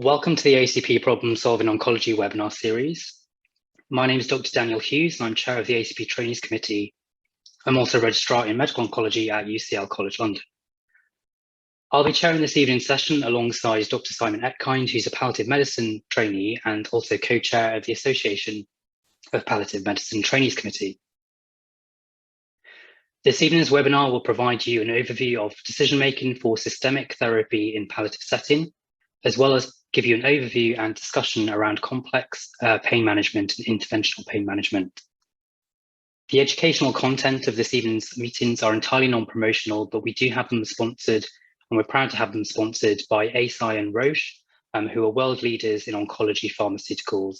Welcome to the ACP Problem Solving Oncology webinar series. My name is Dr. Daniel Hughes and I'm chair of the ACP Trainees Committee. I'm also registrar in medical oncology at UCL College London. I'll be chairing this evening's session alongside Dr. Simon Epkind, who's a palliative medicine trainee and also co-chair of the Association of Palliative Medicine Trainees Committee. This evening's webinar will provide you an overview of decision-making for systemic therapy in palliative setting, as well as give you an overview and discussion around complex pain management and interventional pain management. The educational content of this evening's meetings are entirely non-promotional, but we do have them sponsored, and we're proud to have them sponsored by Eisai and Roche, who are world leaders in oncology pharmaceuticals.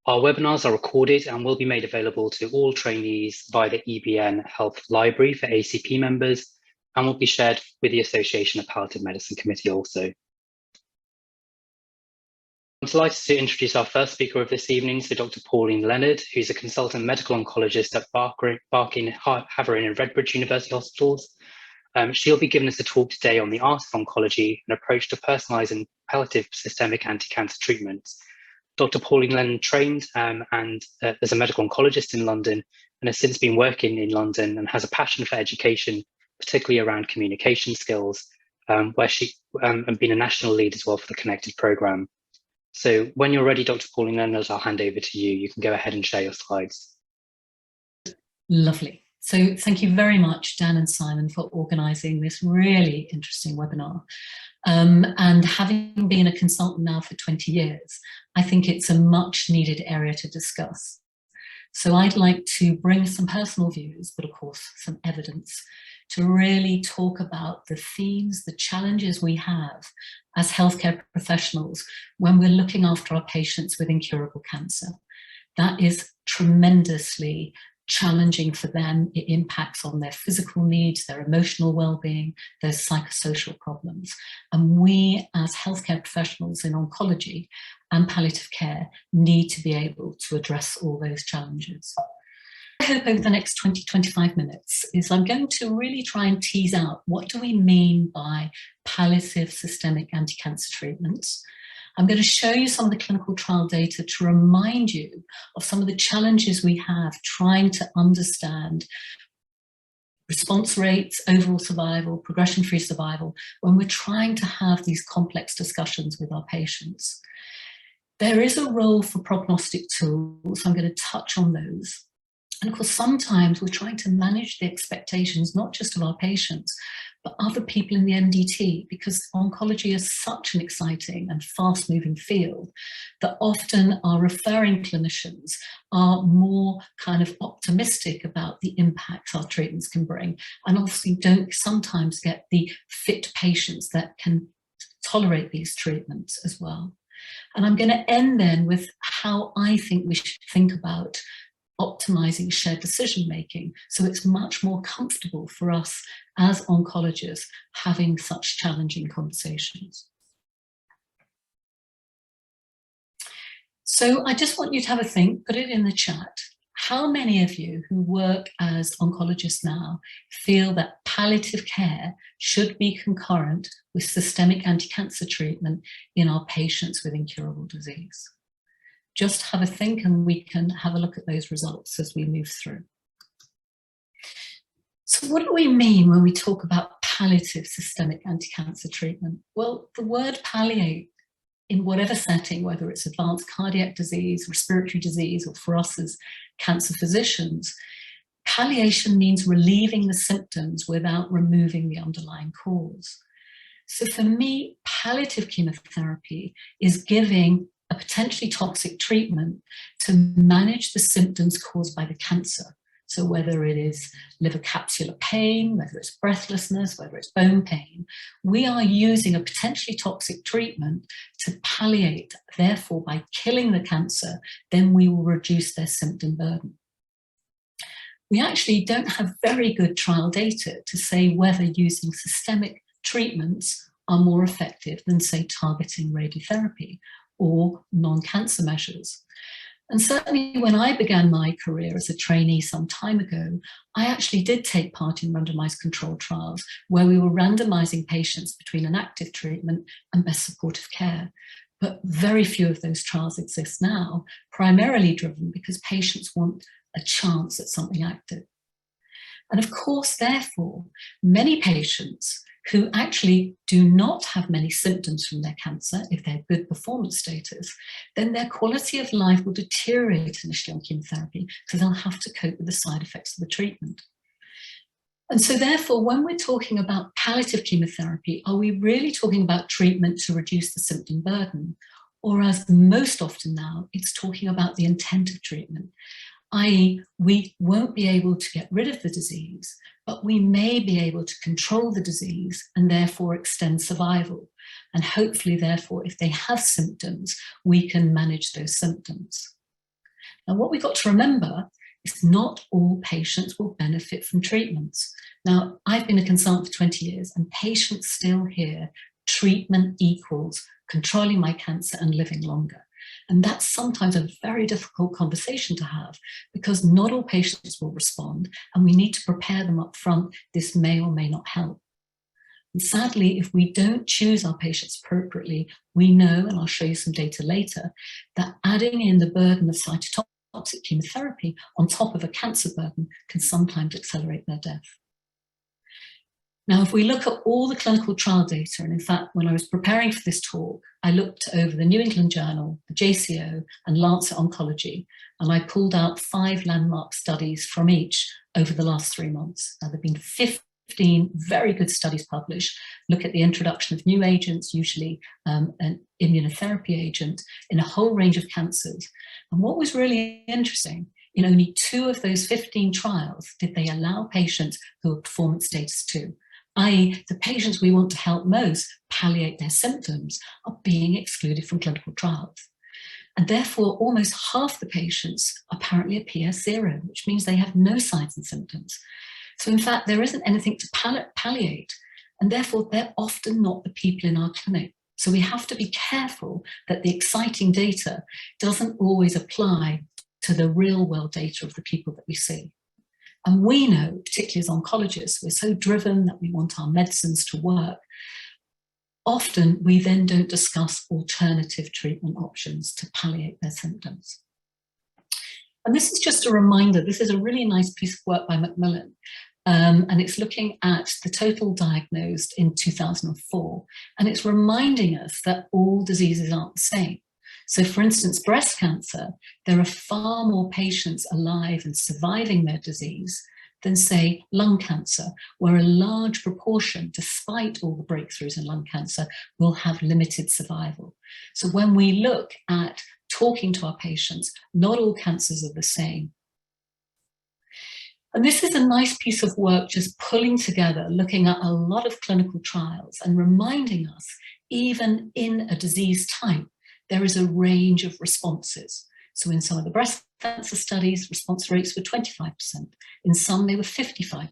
Our webinars are recorded and will be made available to all trainees via the EBN Health Library for ACP members, and will be shared with the Association of Palliative Medicine Committee also. I'm delighted to introduce our first speaker of this evening, so Dr. Pauline Leonard, who's a consultant medical oncologist at Barking, Havering and Redbridge University Hospitals. She'll be giving us a talk today on the art of oncology, an approach to personalised and palliative systemic anti-cancer treatments. Dr. Pauline Leonard trained as a medical oncologist in London and has since been working in London and has a passion for education, particularly around communication skills, where she and been a national lead as well for the Connected programme. So when you're ready, Dr. Pauline Leonard, I'll hand over to you. You can go ahead and share your slides. Lovely. So thank you very much, Dan and Simon, for organising this really interesting webinar. And having been a consultant now for 20 years, I think it's a much needed area to discuss. So I'd like to bring some personal views, but of course, some evidence to really talk about the themes, the challenges we have as healthcare professionals when we're looking after our patients with incurable cancer. That is tremendously challenging for them. It impacts on their physical needs, their emotional well-being, their psychosocial problems. And we as healthcare professionals in oncology and palliative care need to be able to address all those challenges. I hope over the next 20-25 minutes is I'm going to really try and tease out what do we mean by palliative systemic anti-cancer treatments. I'm going to show you some of the clinical trial data to remind you of some of the challenges we have trying to understand response rates, overall survival, progression-free survival, when we're trying to have these complex discussions with our patients. There is a role for prognostic tools. I'm going to touch on those. And of course, sometimes we're trying to manage the expectations, not just of our patients, but other people in the MDT, because oncology is such an exciting and fast-moving field that often our referring clinicians are more kind of optimistic about the impact our treatments can bring, and obviously don't sometimes get the fit patients that can tolerate these treatments as well. And I'm going to end then with how I think we should think about optimizing shared decision-making, so it's much more comfortable for us as oncologists having such challenging conversations. So I just want you to have a think, put it in the chat. How many of you who work as oncologists now feel that palliative care should be concurrent with systemic anti-cancer treatment in our patients with incurable disease? Just have a think and we can have a look at those results as we move through. So what do we mean when we talk about palliative systemic anti-cancer treatment? Well, the word palliate in whatever setting, whether it's advanced cardiac disease, respiratory disease, or for us as cancer physicians, palliation means relieving the symptoms without removing the underlying cause. So for me, palliative chemotherapy is giving a potentially toxic treatment to manage the symptoms caused by the cancer. So whether it is liver capsular pain, whether it's breathlessness, whether it's bone pain, we are using a potentially toxic treatment to palliate. Therefore, by killing the cancer, then we will reduce their symptom burden. We actually don't have very good trial data to say whether using systemic treatments are more effective than, say, targeting radiotherapy or non-cancer measures. And certainly when I began my career as a trainee some time ago, I actually did take part in randomized controlled trials where we were randomizing patients between an active treatment and best supportive care. But very few of those trials exist now, primarily driven because patients want a chance at something active. And of course, therefore, many patients who actually do not have many symptoms from their cancer, if they have good performance status, then their quality of life will deteriorate initially on chemotherapy because they'll have to cope with the side effects of the treatment. And so therefore, when we're talking about palliative chemotherapy, are we really talking about treatment to reduce the symptom burden? Or as most often now, it's talking about the intent of treatment, i.e. we won't be able to get rid of the disease, but we may be able to control the disease and therefore extend survival. And hopefully, therefore, if they have symptoms, we can manage those symptoms. Now, what we've got to remember is not all patients will benefit from treatments. Now, I've been a consultant for 20 years and patients still hear treatment equals controlling my cancer and living longer. And that's sometimes a very difficult conversation to have because not all patients will respond and we need to prepare them up front. This may or may not help. And sadly, if we don't choose our patients appropriately, we know, and I'll show you some data later, that adding in the burden of cytotoxic chemotherapy on top of a cancer burden can sometimes accelerate their death. Now, if we look at all the clinical trial data, and in fact, when I was preparing for this talk, I looked over the New England Journal, the JCO, and Lancet Oncology, and I pulled out 5 landmark studies from each over the last 3 months. Now, there have been 15 very good studies published, look at the introduction of new agents, usually an immunotherapy agent, in a whole range of cancers. And what was really interesting, in only 2 of those 15 trials did they allow patients who were performance status 2. i.e. the patients we want to help most palliate their symptoms are being excluded from clinical trials. And therefore, almost half the patients apparently appear 0, which means they have no signs and symptoms. So in fact, there isn't anything to palliate, and therefore they're often not the people in our clinic. So we have to be careful that the exciting data doesn't always apply to the real world data of the people that we see. And we know, particularly as oncologists, we're so driven that we want our medicines to work. Often we then don't discuss alternative treatment options to palliate their symptoms. And this is just a reminder, this is a really nice piece of work by Macmillan, and it's looking at the total diagnosed in 2004, and it's reminding us that all diseases aren't the same. So for instance, breast cancer, there are far more patients alive and surviving their disease than, say, lung cancer, where a large proportion, despite all the breakthroughs in lung cancer, will have limited survival. So when we look at talking to our patients, not all cancers are the same. And this is a nice piece of work just pulling together, looking at a lot of clinical trials and reminding us, even in a disease type, there is a range of responses. So in some of the breast cancer studies, response rates were 25%. In some, they were 55%.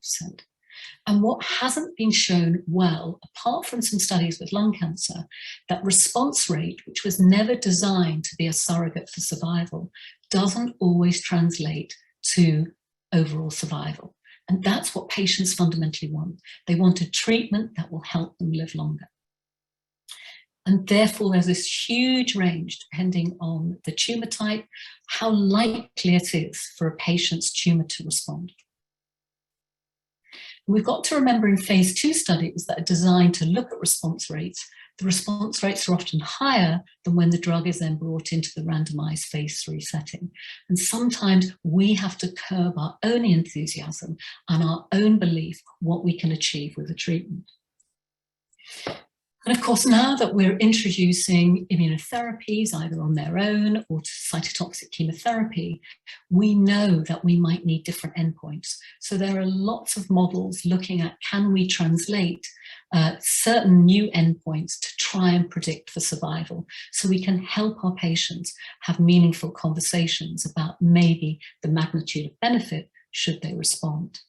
And what hasn't been shown well, apart from some studies with lung cancer, that response rate, which was never designed to be a surrogate for survival, doesn't always translate to overall survival. And that's what patients fundamentally want. They want a treatment that will help them live longer. And therefore, there's this huge range depending on the tumour type, how likely it is for a patient's tumour to respond. We've got to remember in phase 2 studies that are designed to look at response rates, the response rates are often higher than when the drug is then brought into the randomized phase 3 setting. And sometimes we have to curb our own enthusiasm and our own belief what we can achieve with a treatment. And of course, now that we're introducing immunotherapies, either on their own or to cytotoxic chemotherapy, we know that we might need different endpoints. So there are lots of models looking at, can we translate certain new endpoints to try and predict for survival, so we can help our patients have meaningful conversations about maybe the magnitude of benefit should they respond.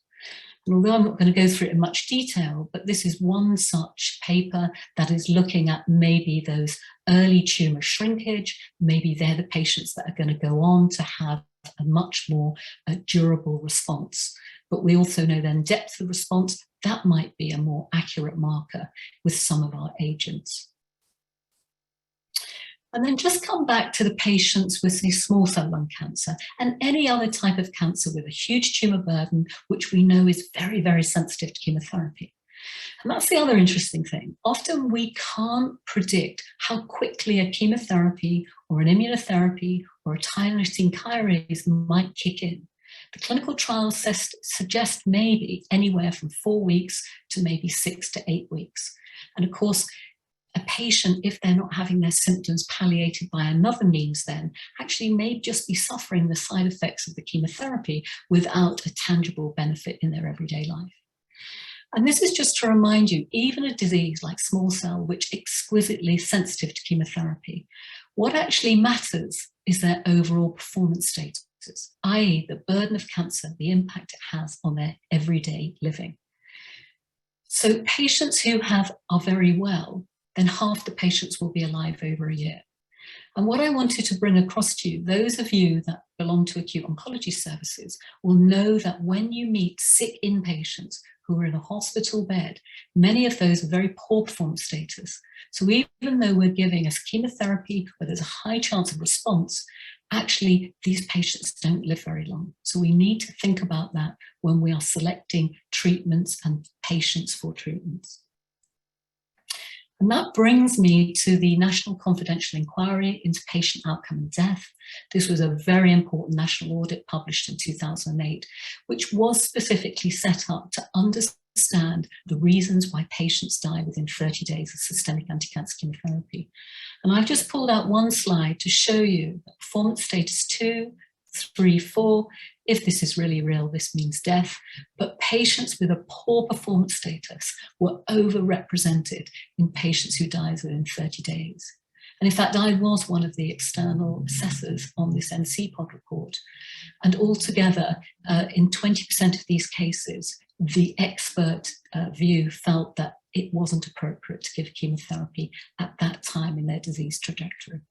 And although I'm not going to go through it in much detail, but this is one such paper that is looking at maybe those early tumour shrinkage, maybe they're the patients that are going to go on to have a much more durable response. But we also know then depth of response, that might be a more accurate marker with some of our agents. And then just come back to the patients with, say, small cell lung cancer and any other type of cancer with a huge tumour burden, which we know is very, very sensitive to chemotherapy. And that's the other interesting thing. Often we can't predict how quickly a chemotherapy or an immunotherapy or a tyrosine kinase might kick in. The clinical trials suggest maybe anywhere from 4 weeks to maybe 6 to 8 weeks. And of course, a patient, if they're not having their symptoms palliated by another means, then actually may just be suffering the side effects of the chemotherapy without a tangible benefit in their everyday life. And this is just to remind you, even a disease like small cell, which is exquisitely sensitive to chemotherapy, what actually matters is their overall performance status, i.e. the burden of cancer, the impact it has on their everyday living. So patients who are very well, then half the patients will be alive over a year. And what I wanted to bring across to you, those of you that belong to acute oncology services will know that when you meet sick inpatients who are in a hospital bed, many of those are very poor performance status. So even though we're giving us chemotherapy where there's a high chance of response, actually these patients don't live very long. So we need to think about that when we are selecting treatments and patients for treatments. And that brings me to the National Confidential Inquiry into Patient Outcome and Death. This was a very important national audit published in 2008, which was specifically set up to understand the reasons why patients die within 30 days of systemic anti-cancer chemotherapy. And I've just pulled out one slide to show you that performance status 2, 3, 4, if this is really real, this means death, but patients with a poor performance status were overrepresented in patients who died within 30 days. And in fact, I was one of the external assessors on this NC-POD report. And altogether, in 20% of these cases, the expert view felt that it wasn't appropriate to give chemotherapy at that time in their disease trajectory.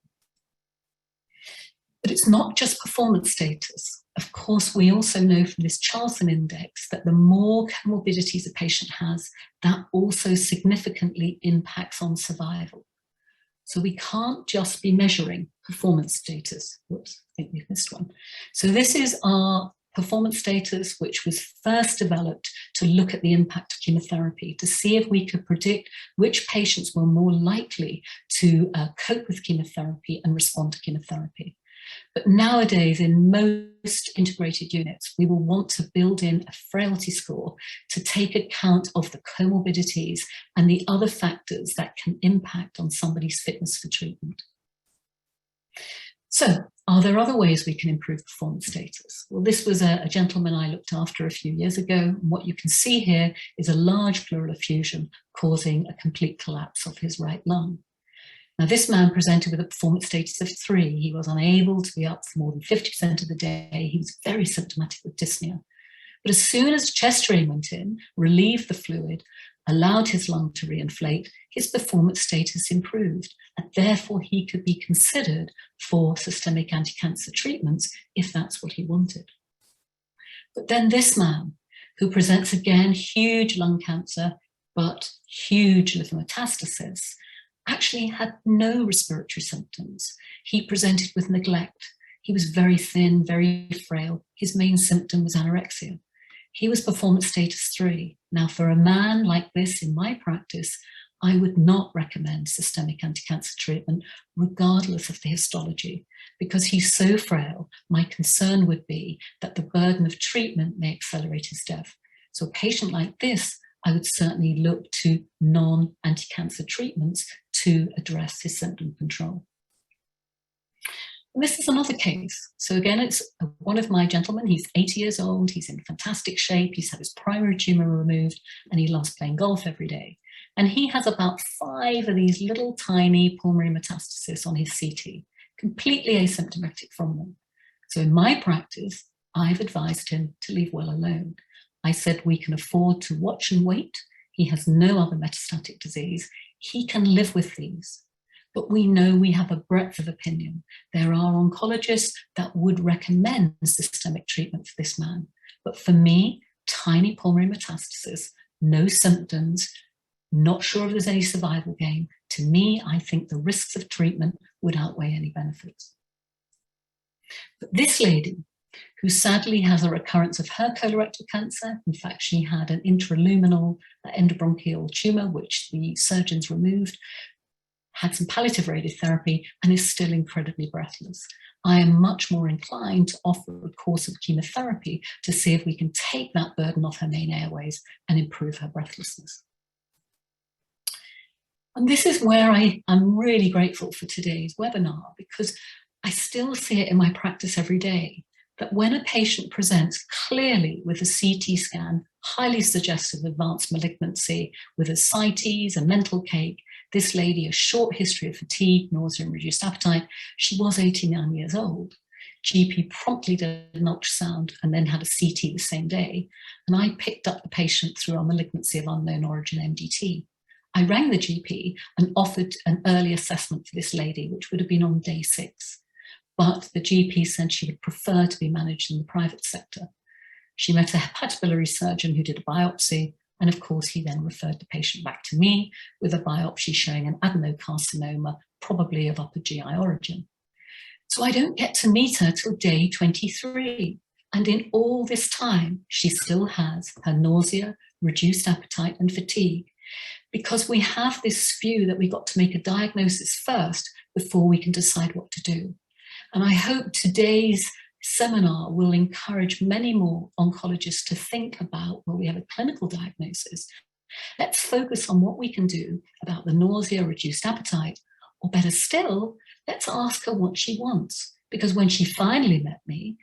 But it's not just performance status. Of course, we also know from this Charlson Index that the more comorbidities a patient has, that also significantly impacts on survival. So we can't just be measuring performance status. Whoops, I think we've missed one. So this is our performance status, which was first developed to look at the impact of chemotherapy, to see if we could predict which patients were more likely to cope with chemotherapy and respond to chemotherapy. But nowadays, in most integrated units, we will want to build in a frailty score to take account of the comorbidities and the other factors that can impact on somebody's fitness for treatment. So, are there other ways we can improve performance status? Well, this was a gentleman I looked after a few years ago. And what you can see here is a large pleural effusion causing a complete collapse of his right lung. Now, this man presented with a performance status of 3. He was unable to be up for more than 50% of the day. He was very symptomatic with dyspnea. But as soon as chest drain went in, relieved the fluid, allowed his lung to reinflate, his performance status improved, and therefore he could be considered for systemic anti-cancer treatments if that's what he wanted. But then this man, who presents again huge lung cancer, but huge liver metastasis, actually had no respiratory symptoms. He presented with neglect. He was very thin, very frail. His main symptom was anorexia. He was performance status 3. Now, for a man like this in my practice, I would not recommend systemic anti-cancer treatment, regardless of the histology, because he's so frail. My concern would be that the burden of treatment may accelerate his death. So a patient like this, I would certainly look to non-anti-cancer treatments to address his symptom control. And this is another case. So again, it's one of my gentlemen. He's 80 years old. He's in fantastic shape. He's had his primary tumor removed and he loves playing golf every day. And he has about 5 of these little tiny pulmonary metastases on his CT, completely asymptomatic from them. So in my practice, I've advised him to leave well alone. I said we can afford to watch and wait. He has no other metastatic disease. He can live with these. But we know we have a breadth of opinion. There are oncologists that would recommend systemic treatment for this man. But for me, tiny pulmonary metastasis, no symptoms, not sure if there's any survival gain. To me, I think the risks of treatment would outweigh any benefits. But this lady, who sadly has a recurrence of her colorectal cancer, in fact, she had an intraluminal endobronchial tumour, which the surgeons removed, had some palliative radiotherapy, and is still incredibly breathless. I am much more inclined to offer a course of chemotherapy to see if we can take that burden off her main airways and improve her breathlessness. And this is where I'm really grateful for today's webinar, because I still see it in my practice every day, that when a patient presents clearly with a CT scan, highly suggestive of advanced malignancy, with ascites, a mental cake, this lady, a short history of fatigue, nausea, and reduced appetite, she was 89 years old. GP promptly did an ultrasound and then had a CT the same day. And I picked up the patient through our malignancy of unknown origin, MDT. I rang the GP and offered an early assessment for this lady, which would have been on day 6. But the GP said she would prefer to be managed in the private sector. She met a hepatobiliary surgeon who did a biopsy, and of course he then referred the patient back to me with a biopsy showing an adenocarcinoma, probably of upper GI origin. So I don't get to meet her till day 23. And in all this time, she still has her nausea, reduced appetite, and fatigue, because we have this view that we've got to make a diagnosis first before we can decide what to do. And I hope today's seminar will encourage many more oncologists to think about, well, we have a clinical diagnosis. Let's focus on what we can do about the nausea, reduced appetite, or better still, let's ask her what she wants. Because when she finally met me,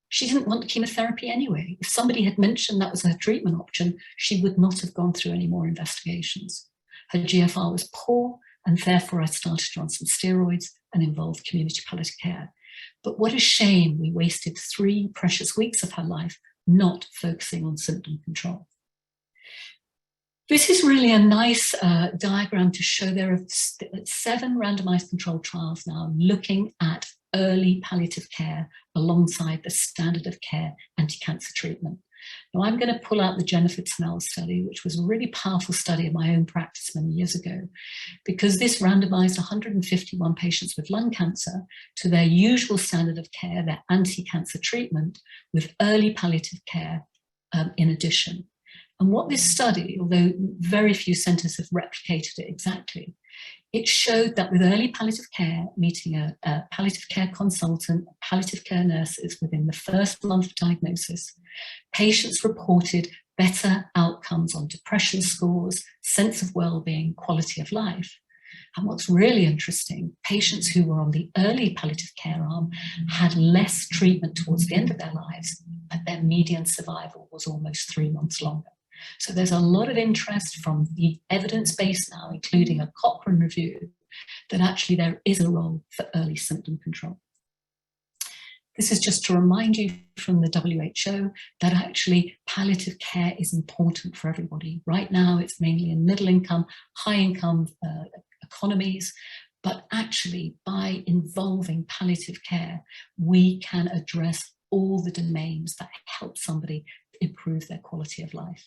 she didn't want chemotherapy anyway. If somebody had mentioned that was her treatment option, she would not have gone through any more investigations. Her GFR was poor, and therefore I started her on some steroids and involved community palliative care. But what a shame we wasted 3 precious weeks of her life not focusing on symptom control. This is really a nice diagram to show there are 7 randomized controlled trials now looking at early palliative care alongside the standard of care anti-cancer treatment. Now I'm going to pull out the Jennifer Tennell study, which was a really powerful study in my own practice many years ago, because this randomized 151 patients with lung cancer to their usual standard of care, their anti-cancer treatment, with early palliative care in addition. And what this study, although very few centres have replicated it exactly, it showed that with early palliative care, meeting a palliative care consultant, palliative care nurses within the first month of diagnosis, patients reported better outcomes on depression scores, sense of well-being, quality of life. And what's really interesting, patients who were on the early palliative care arm had less treatment towards the end of their lives, but their median survival was almost 3 months longer. So there's a lot of interest from the evidence base now, including a Cochrane review, that actually there is a role for early symptom control. This is just to remind you from the WHO that actually palliative care is important for everybody. Right now, it's mainly in middle income, high income economies, but actually by involving palliative care, we can address all the domains that help somebody improve their quality of life.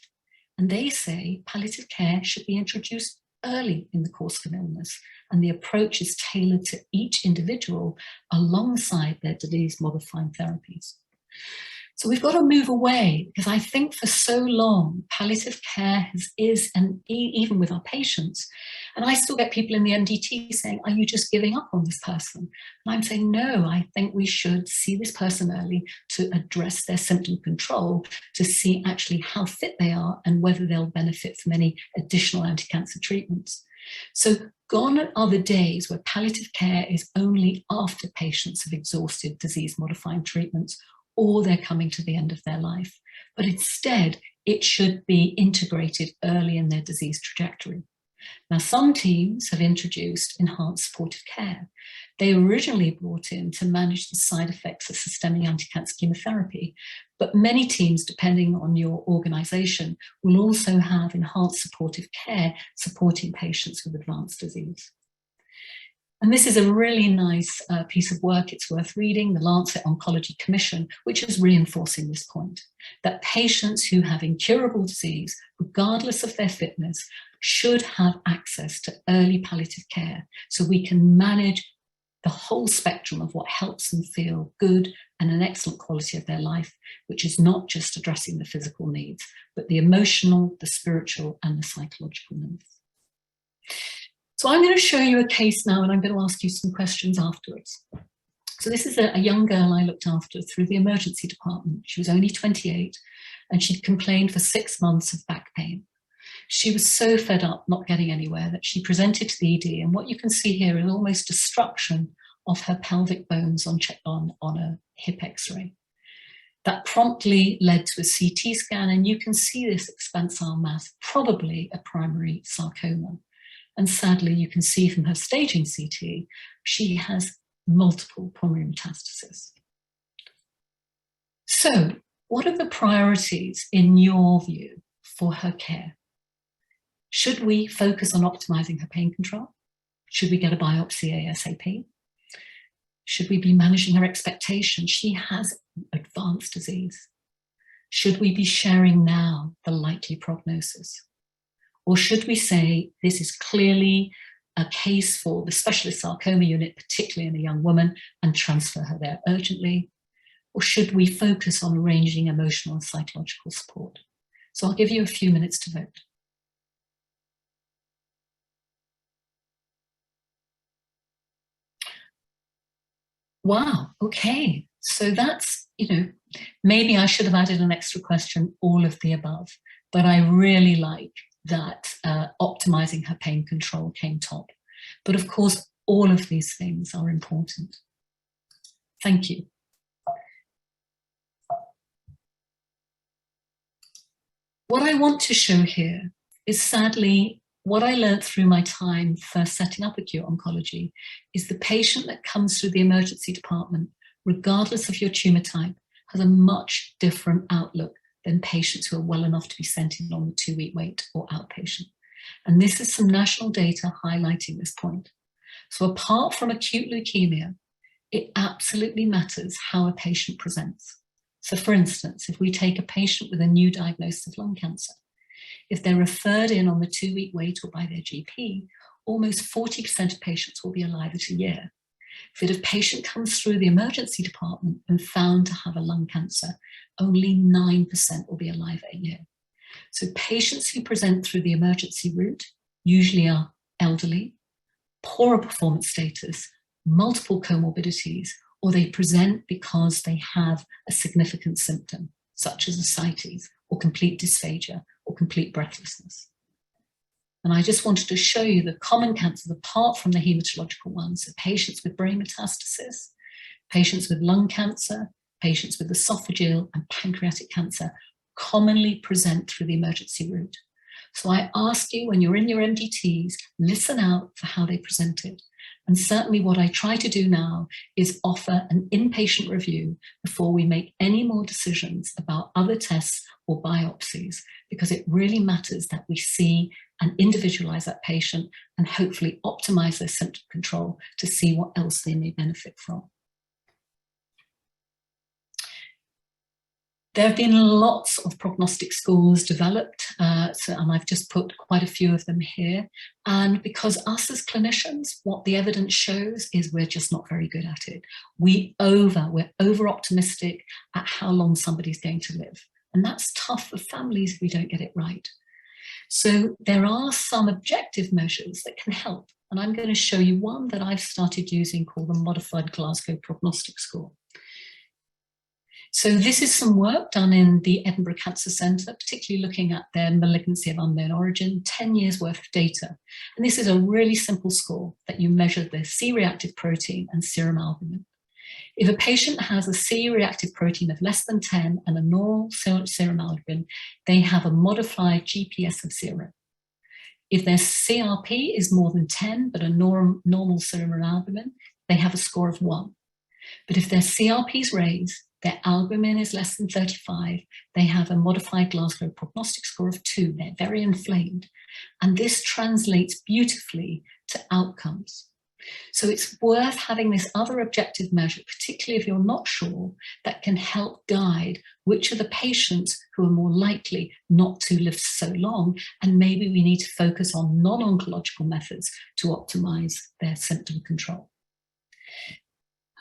And they say palliative care should be introduced early in the course of an illness, and the approach is tailored to each individual alongside their disease-modifying therapies. So we've got to move away, because I think for so long, palliative care is, and even with our patients, and I still get people in the MDT saying, are you just giving up on this person? And I'm saying, no, I think we should see this person early to address their symptom control, to see actually how fit they are and whether they'll benefit from any additional anti-cancer treatments. So gone are the days where palliative care is only after patients have exhausted disease-modifying treatments or they're coming to the end of their life. But instead, it should be integrated early in their disease trajectory. Now, some teams have introduced enhanced supportive care. They were originally brought in to manage the side effects of systemic anti-cancer chemotherapy, but many teams, depending on your organisation, will also have enhanced supportive care supporting patients with advanced disease. And this is a really nice piece of work. It's worth reading, the Lancet Oncology Commission, which is reinforcing this point, that patients who have incurable disease, regardless of their fitness, should have access to early palliative care so we can manage the whole spectrum of what helps them feel good and an excellent quality of their life, which is not just addressing the physical needs, but the emotional, the spiritual, and the psychological needs. So I'm going to show you a case now, and I'm going to ask you some questions afterwards. So this is a young girl I looked after through the emergency department. She was only 28, and she'd complained for 6 months of back pain. She was so fed up not getting anywhere that she presented to the ED, and what you can see here is almost destruction of her pelvic bones on a hip x-ray. That promptly led to a CT scan, and you can see this expansile mass, probably a primary sarcoma. And sadly, you can see from her staging CT, she has multiple pulmonary metastases. So, what are the priorities in your view for her care? Should we focus on optimizing her pain control? Should we get a biopsy ASAP? Should we be managing her expectations? She has advanced disease. Should we be sharing now the likely prognosis? Or should we say this is clearly a case for the specialist sarcoma unit, particularly in a young woman, and transfer her there urgently? Or should we focus on arranging emotional and psychological support? So I'll give you a few minutes to vote. Wow, okay. So that's, maybe I should have added an extra question, all of the above, but I really like that optimizing her pain control came top. But of course, all of these things are important. Thank you. What I want to show here is sadly what I learned through my time first setting up acute oncology is the patient that comes through the emergency department, regardless of your tumor type, has a much different outlook than patients who are well enough to be sent in on the 2-week wait or outpatient. And this is some national data highlighting this point. So apart from acute leukemia, it absolutely matters how a patient presents. So for instance, if we take a patient with a new diagnosis of lung cancer, if they're referred in on the 2-week wait or by their GP, almost 40% of patients will be alive at a year. If a patient comes through the emergency department and found to have a lung cancer, only 9% will be alive at a year. So patients who present through the emergency route usually are elderly, poorer performance status, multiple comorbidities, or they present because they have a significant symptom, such as ascites, or complete dysphagia, or complete breathlessness. And I just wanted to show you the common cancers, apart from the hematological ones, so patients with brain metastasis, patients with lung cancer, patients with esophageal and pancreatic cancer commonly present through the emergency route. So I ask you, when you're in your MDTs, listen out for how they presented. And certainly what I try to do now is offer an inpatient review before we make any more decisions about other tests or biopsies, because it really matters that we see and individualize that patient and hopefully optimize their symptom control to see what else they may benefit from. There have been lots of prognostic scores developed, and I've just put quite a few of them here. And because us as clinicians, what the evidence shows is we're just not very good at it. We're over optimistic at how long somebody's going to live. And that's tough for families if we don't get it right. So there are some objective measures that can help. And I'm going to show you one that I've started using called the Modified Glasgow Prognostic Score. So this is some work done in the Edinburgh Cancer Centre, particularly looking at their malignancy of unknown origin, 10 years worth of data. And this is a really simple score that you measure the C-reactive protein and serum albumin. If a patient has a C-reactive protein of less than 10 and a normal serum albumin, they have a modified GPS of 0. If their CRP is more than 10, but a normal serum albumin, they have a score of 1. But if their CRP is raised, their albumin is less than 35, they have a modified Glasgow prognostic score of 2. They're very inflamed. And this translates beautifully to outcomes. So it's worth having this other objective measure, particularly if you're not sure, that can help guide which are the patients who are more likely not to live so long, and maybe we need to focus on non-oncological methods to optimize their symptom control.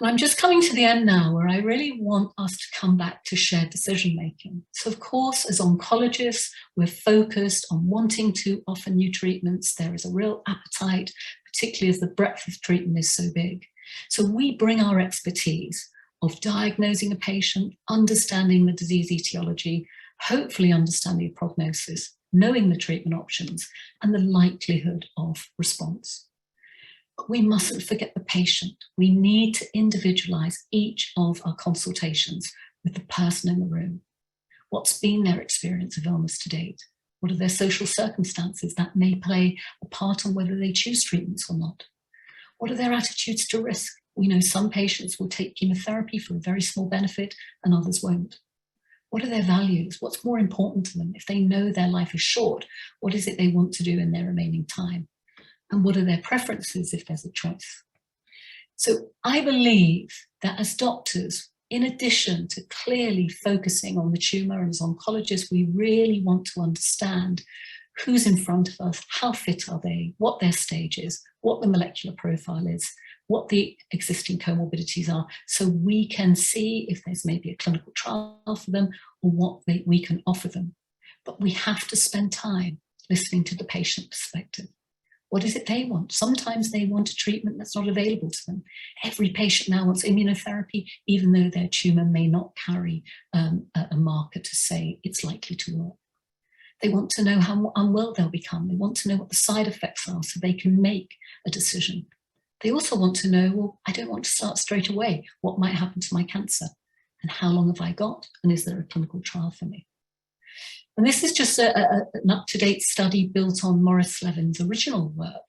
And I'm just coming to the end now, where I really want us to come back to shared decision making. So of course, as oncologists, we're focused on wanting to offer new treatments. There is a real appetite, particularly as the breadth of treatment is so big. So we bring our expertise of diagnosing a patient, understanding the disease etiology, hopefully understanding the prognosis, knowing the treatment options, and the likelihood of response. But we mustn't forget the patient. We need to individualize each of our consultations with the person in the room. What's been their experience of illness to date? What are their social circumstances that may play a part on whether they choose treatments or not? What are their attitudes to risk? We know some patients will take chemotherapy for a very small benefit and others won't. What are their values? What's more important to them? If they know their life is short, what is it they want to do in their remaining time? And what are their preferences if there's a choice? So I believe that as doctors, in addition to clearly focusing on the tumour, and as oncologists, we really want to understand who's in front of us, how fit are they, what their stage is, what the molecular profile is, what the existing comorbidities are, so we can see if there's maybe a clinical trial for them or what we can offer them. But we have to spend time listening to the patient perspective. What is it they want? Sometimes they want a treatment that's not available to them. Every patient now wants immunotherapy, even though their tumour may not carry a marker to say it's likely to work. They want to know how unwell they'll become. They want to know what the side effects are so they can make a decision. They also want to know, well, I don't want to start straight away. What might happen to my cancer? And how long have I got? And is there a clinical trial for me? And this is just an up-to-date study built on Maurice Levin's original work,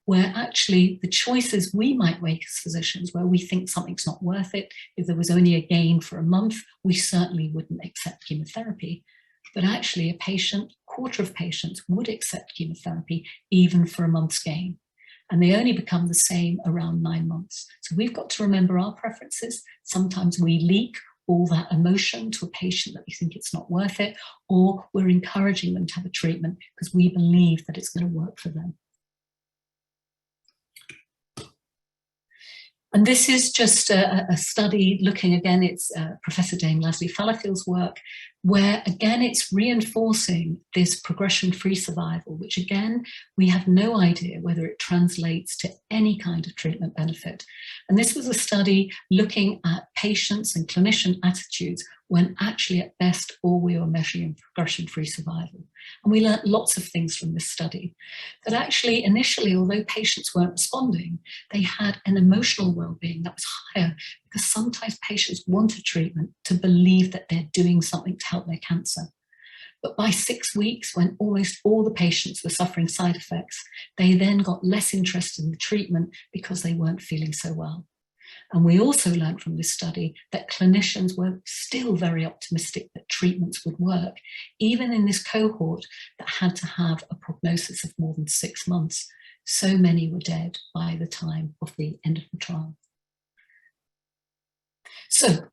where actually the choices we might make as physicians, where we think something's not worth it, if there was only a gain for a month, we certainly wouldn't accept chemotherapy. But actually a quarter of patients would accept chemotherapy even for a month's gain. And they only become the same around 9 months. So we've got to remember our preferences. Sometimes we leak all that emotion to a patient that we think it's not worth it, or we're encouraging them to have a treatment because we believe that it's going to work for them. And this is just a study looking, again, it's Professor Dame Leslie Fallafield's work, where again, it's reinforcing this progression-free survival, which again, we have no idea whether it translates to any kind of treatment benefit. And this was a study looking at patients and clinician attitudes when actually at best all we were measuring progression-free survival. And we learnt lots of things from this study, that actually initially, although patients weren't responding, they had an emotional well-being that was higher, because sometimes patients want a treatment to believe that they're doing something to help their cancer. But by 6 weeks, when almost all the patients were suffering side effects, they then got less interested in the treatment because they weren't feeling so well. And we also learned from this study that clinicians were still very optimistic that treatments would work, even in this cohort that had to have a prognosis of more than 6 months. So many were dead by the time of the end of the trial. So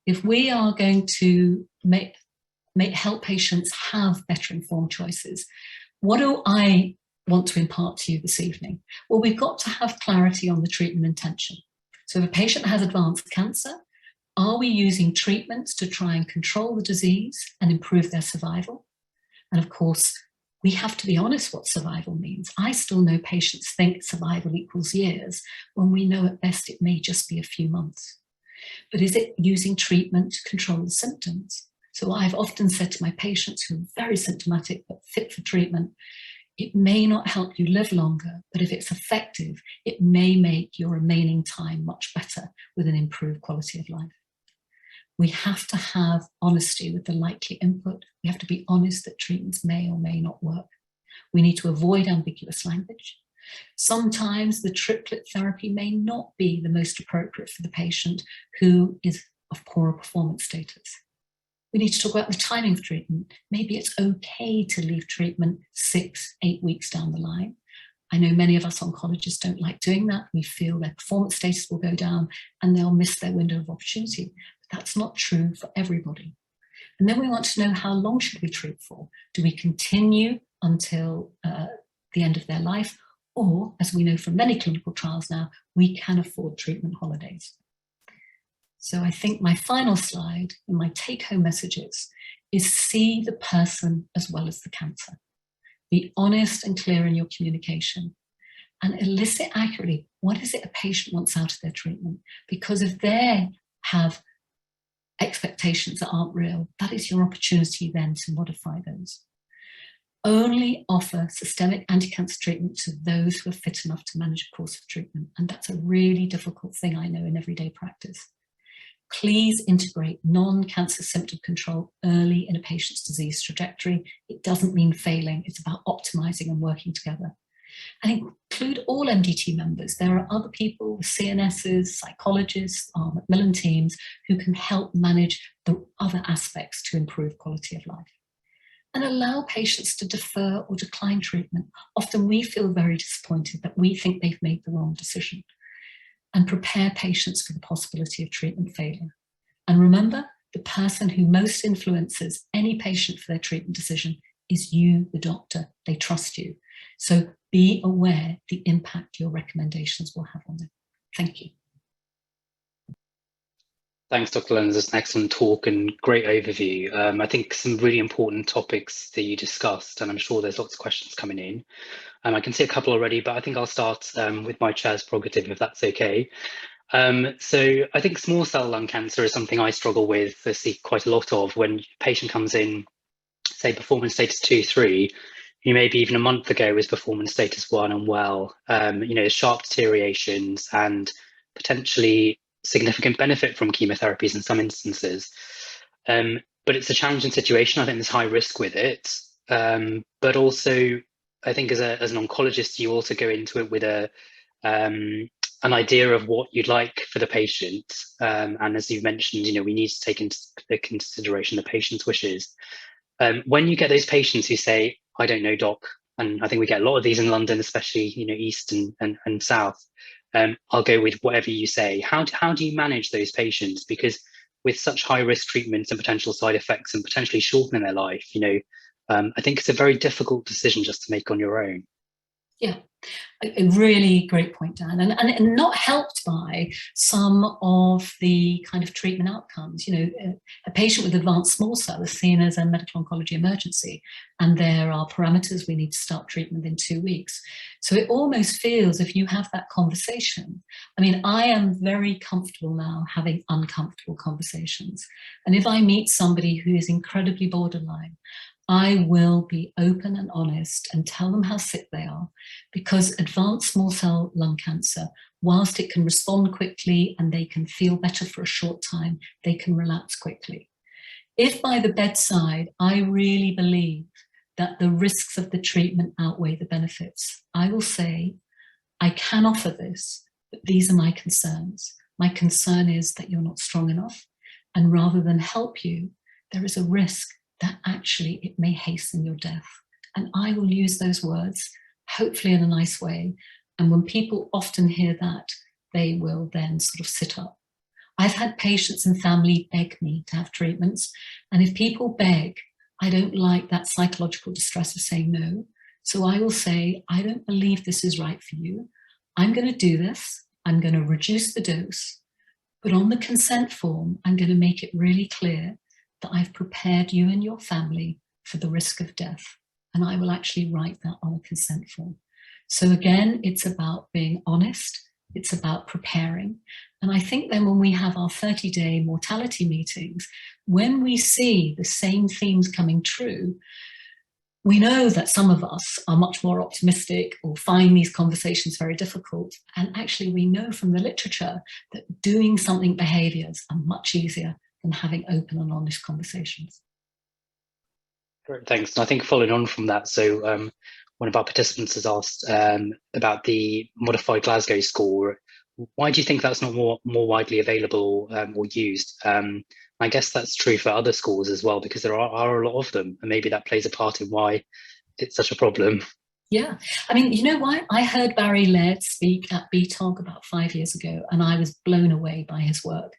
if we are going to help patients have better informed choices, what do I want to impart to you this evening? Well, we've got to have clarity on the treatment intention. So if a patient has advanced cancer, are we using treatments to try and control the disease and improve their survival? And of course, we have to be honest what survival means. I still know patients think survival equals years, when we know at best it may just be a few months. But is it using treatment to control the symptoms? So I've often said to my patients who are very symptomatic but fit for treatment, it may not help you live longer, but if it's effective, it may make your remaining time much better with an improved quality of life. We have to have honesty with the likely input. We have to be honest that treatments may or may not work. We need to avoid ambiguous language. Sometimes the triplet therapy may not be the most appropriate for the patient who is of poorer performance status. We need to talk about the timing of treatment. Maybe it's okay to leave treatment 6-8 weeks down the line. I know many of us oncologists don't like doing that. We feel their performance status will go down and they'll miss their window of opportunity. But that's not true for everybody. And then we want to know, how long should we treat for? Do we continue until the end of their life? Or, as we know from many clinical trials now, we can afford treatment holidays. So I think my final slide and my take-home messages is see the person as well as the cancer. Be honest and clear in your communication and elicit accurately what is it a patient wants out of their treatment. Because if they have expectations that aren't real, that is your opportunity then to modify those. Only offer systemic anti-cancer treatment to those who are fit enough to manage a course of treatment. And that's a really difficult thing, I know, in everyday practice. Please integrate non-cancer symptom control early in a patient's disease trajectory. It doesn't mean failing, it's about optimizing and working together. And include all MDT members. There are other people, CNSs, psychologists, our Macmillan teams, who can help manage the other aspects to improve quality of life. And allow patients to defer or decline treatment. Often we feel very disappointed that we think they've made the wrong decision. And prepare patients for the possibility of treatment failure. And remember, the person who most influences any patient for their treatment decision is you, the doctor. They trust you. So be aware the impact your recommendations will have on them. Thank you. Thanks, Dr. Leonard. That's an excellent talk and great overview. I think some really important topics that you discussed, and I'm sure there's lots of questions coming in. I can see a couple already, but I think I'll start with my chair's prerogative, if that's okay. So I think small cell lung cancer is something I struggle with. I see quite a lot of when a patient comes in, say performance status 2, 3, who maybe even a month ago was performance status 1 and well, sharp deteriorations and potentially significant benefit from chemotherapies in some instances. But it's a challenging situation. I think there's high risk with it. But also, I think as an oncologist, you also go into it with an idea of what you'd like for the patient. And as you've mentioned, we need to take into consideration the patient's wishes. When you get those patients who say, I don't know, doc, and I think we get a lot of these in London, especially, East and South, I'll go with whatever you say. How do you manage those patients? Because with such high risk treatments and potential side effects and potentially shortening their life, I think it's a very difficult decision just to make on your own. Yeah, a really great point, Dan, and not helped by some of the kind of treatment outcomes. A patient with advanced small cell is seen as a medical oncology emergency, and there are parameters we need to start treatment in 2 weeks. So it almost feels, if you have that conversation, I am very comfortable now having uncomfortable conversations. And if I meet somebody who is incredibly borderline, I will be open and honest and tell them how sick they are, because advanced small cell lung cancer, whilst it can respond quickly and they can feel better for a short time, they can relapse quickly. If by the bedside, I really believe that the risks of the treatment outweigh the benefits, I will say, I can offer this, but these are my concerns. My concern is that you're not strong enough, and rather than help you, there is a risk that actually it may hasten your death. And I will use those words, hopefully in a nice way. And when people often hear that, they will then sort of sit up. I've had patients and family beg me to have treatments. And if people beg, I don't like that psychological distress of saying no. So I will say, I don't believe this is right for you. I'm going to do this. I'm going to reduce the dose. But on the consent form, I'm going to make it really clear that I've prepared you and your family for the risk of death. And I will actually write that on a consent form. So again, it's about being honest. It's about preparing. And I think then when we have our 30-day mortality meetings, when we see the same themes coming true, we know that some of us are much more optimistic or find these conversations very difficult. And actually we know from the literature that doing something behaviors are much easier and having open and honest conversations. Great, thanks. And I think following on from that, so one of our participants has asked about the modified Glasgow score. Why do you think that's not more widely available or used? I guess that's true for other schools as well, because there are a lot of them, and maybe that plays a part in why it's such a problem. Yeah, I mean, you know why? I heard Barry Laird speak at BTOG about 5 years ago, and I was blown away by his work.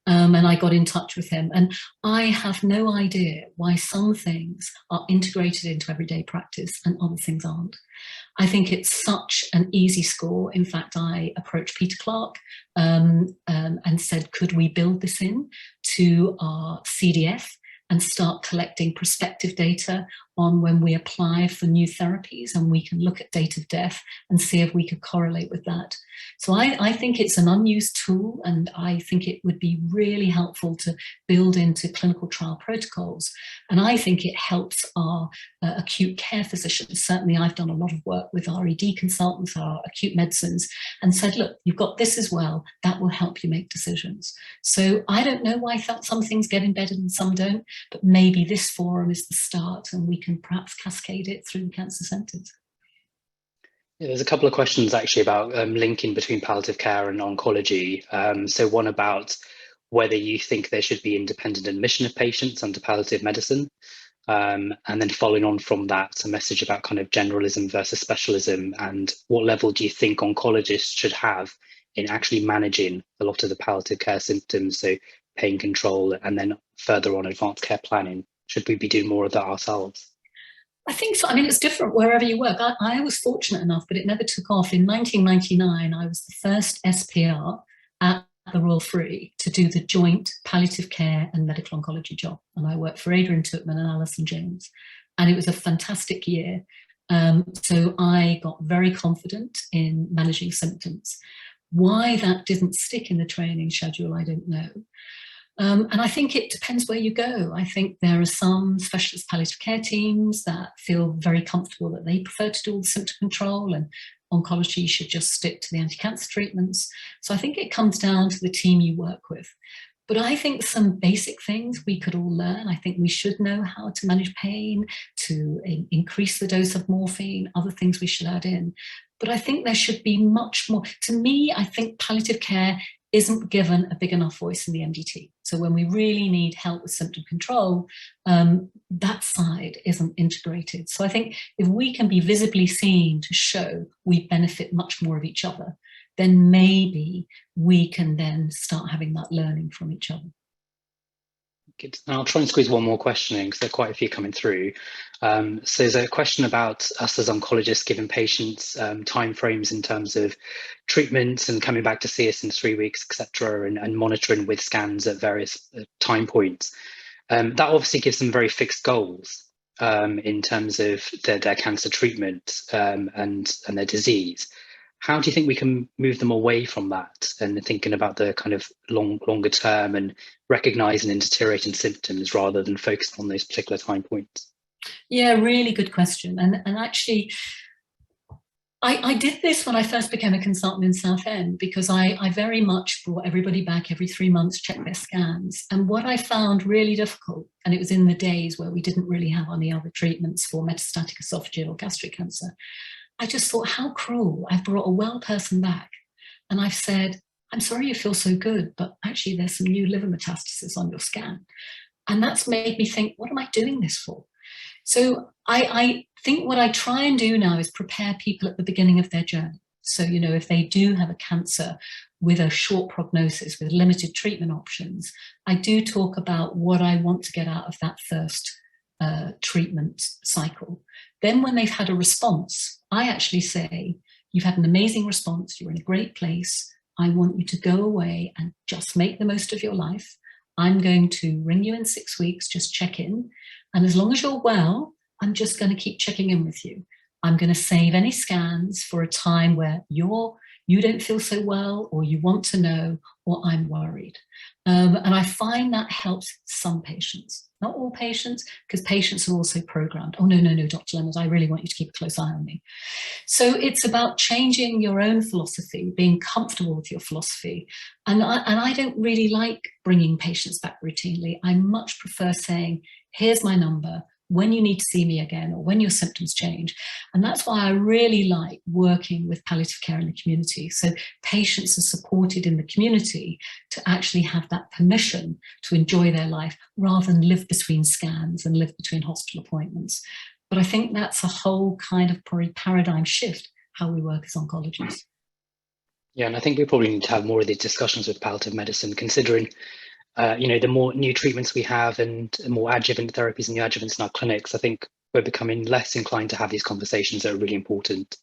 And I got in touch with him. And I have no idea why some things are integrated into everyday practice and other things aren't. I think it's such an easy score. In fact, I approached Peter Clark and said, could we build this in to our CDF and start collecting prospective data on when we apply for new therapies, and we can look at date of death and see if we could correlate with that. So I think it's an unused tool, and I think it would be really helpful to build into clinical trial protocols. And I think it helps our acute care physicians. Certainly I've done a lot of work with our ED consultants, our acute medicines, and said, look, you've got this as well, that will help you make decisions. So I don't know why some things get embedded and some don't, but maybe this forum is the start, and we can perhaps cascade it through the cancer centres. Yeah, there's a couple of questions actually about linking between palliative care and oncology. So one about whether you think there should be independent admission of patients under palliative medicine. And then following on from that, a message about kind of generalism versus specialism, and what level do you think oncologists should have in actually managing a lot of the palliative care symptoms, so pain control, and then further on advanced care planning? Should we be doing more of that ourselves? I think so. I mean, it's different wherever you work. I was fortunate enough, but it never took off. In 1999, I was the first SPR at the Royal Free to do the joint palliative care and medical oncology job. And I worked for Adrian Tootman and Alison James. And it was a fantastic year. So I got very confident in managing symptoms. Why that didn't stick in the training schedule, I don't know. And I think it depends where you go. I think there are some specialist palliative care teams that feel very comfortable that they prefer to do all the symptom control, and oncology should just stick to the anti-cancer treatments. So I think it comes down to the team you work with. But I think some basic things we could all learn. I think we should know how to manage pain, to increase the dose of morphine, other things we should add in. But I think there should be much more. To me, I think palliative care isn't given a big enough voice in the MDT. So when we really need help with symptom control, that side isn't integrated. So I think if we can be visibly seen to show we benefit much more of each other, then maybe we can then start having that learning from each other. Good. I'll try and squeeze one more question in, because there are quite a few coming through. So there's a question about us as oncologists giving patients timeframes in terms of treatments and coming back to see us in 3 weeks, etc., and monitoring with scans at various time points. That obviously gives them very fixed goals in terms of their cancer treatment and their disease. How do you think we can move them away from that and thinking about the kind of longer term and recognizing and deteriorating symptoms rather than focusing on those particular time points? Yeah, really good question. And actually, I did this when I first became a consultant in Southend, because I very much brought everybody back every 3 months, check their scans. And what I found really difficult, and it was in the days where we didn't really have any other treatments for metastatic esophageal or gastric cancer, I just thought, how cruel. I've brought a well person back and I've said, I'm sorry you feel so good, but actually there's some new liver metastasis on your scan. And that's made me think, what am I doing this for? So I think what I try and do now is prepare people at the beginning of their journey. So, you know, if they do have a cancer with a short prognosis, with limited treatment options, I do talk about what I want to get out of that first treatment cycle. Then when they've had a response, I actually say, you've had an amazing response, you're in a great place, I want you to go away and just make the most of your life. I'm going to ring you in 6 weeks, just check in. And as long as you're well, I'm just going to keep checking in with you. I'm going to save any scans for a time where you don't feel so well, or you want to know, or I'm worried. And I find that helps some patients, not all patients, because patients are also programmed. Oh, no, Dr. Leonard, I really want you to keep a close eye on me. So it's about changing your own philosophy, being comfortable with your philosophy. And I don't really like bringing patients back routinely. I much prefer saying, here's my number, when you need to see me again or when your symptoms change. And that's why I really like working with palliative care in the community. So patients are supported in the community to actually have that permission to enjoy their life rather than live between scans and live between hospital appointments. But I think that's a whole kind of paradigm shift how we work as oncologists. Yeah, and I think we probably need to have more of these discussions with palliative medicine, considering the more new treatments we have and more adjuvant therapies and new adjuvants in our clinics. I think we're becoming less inclined to have these conversations that are really important.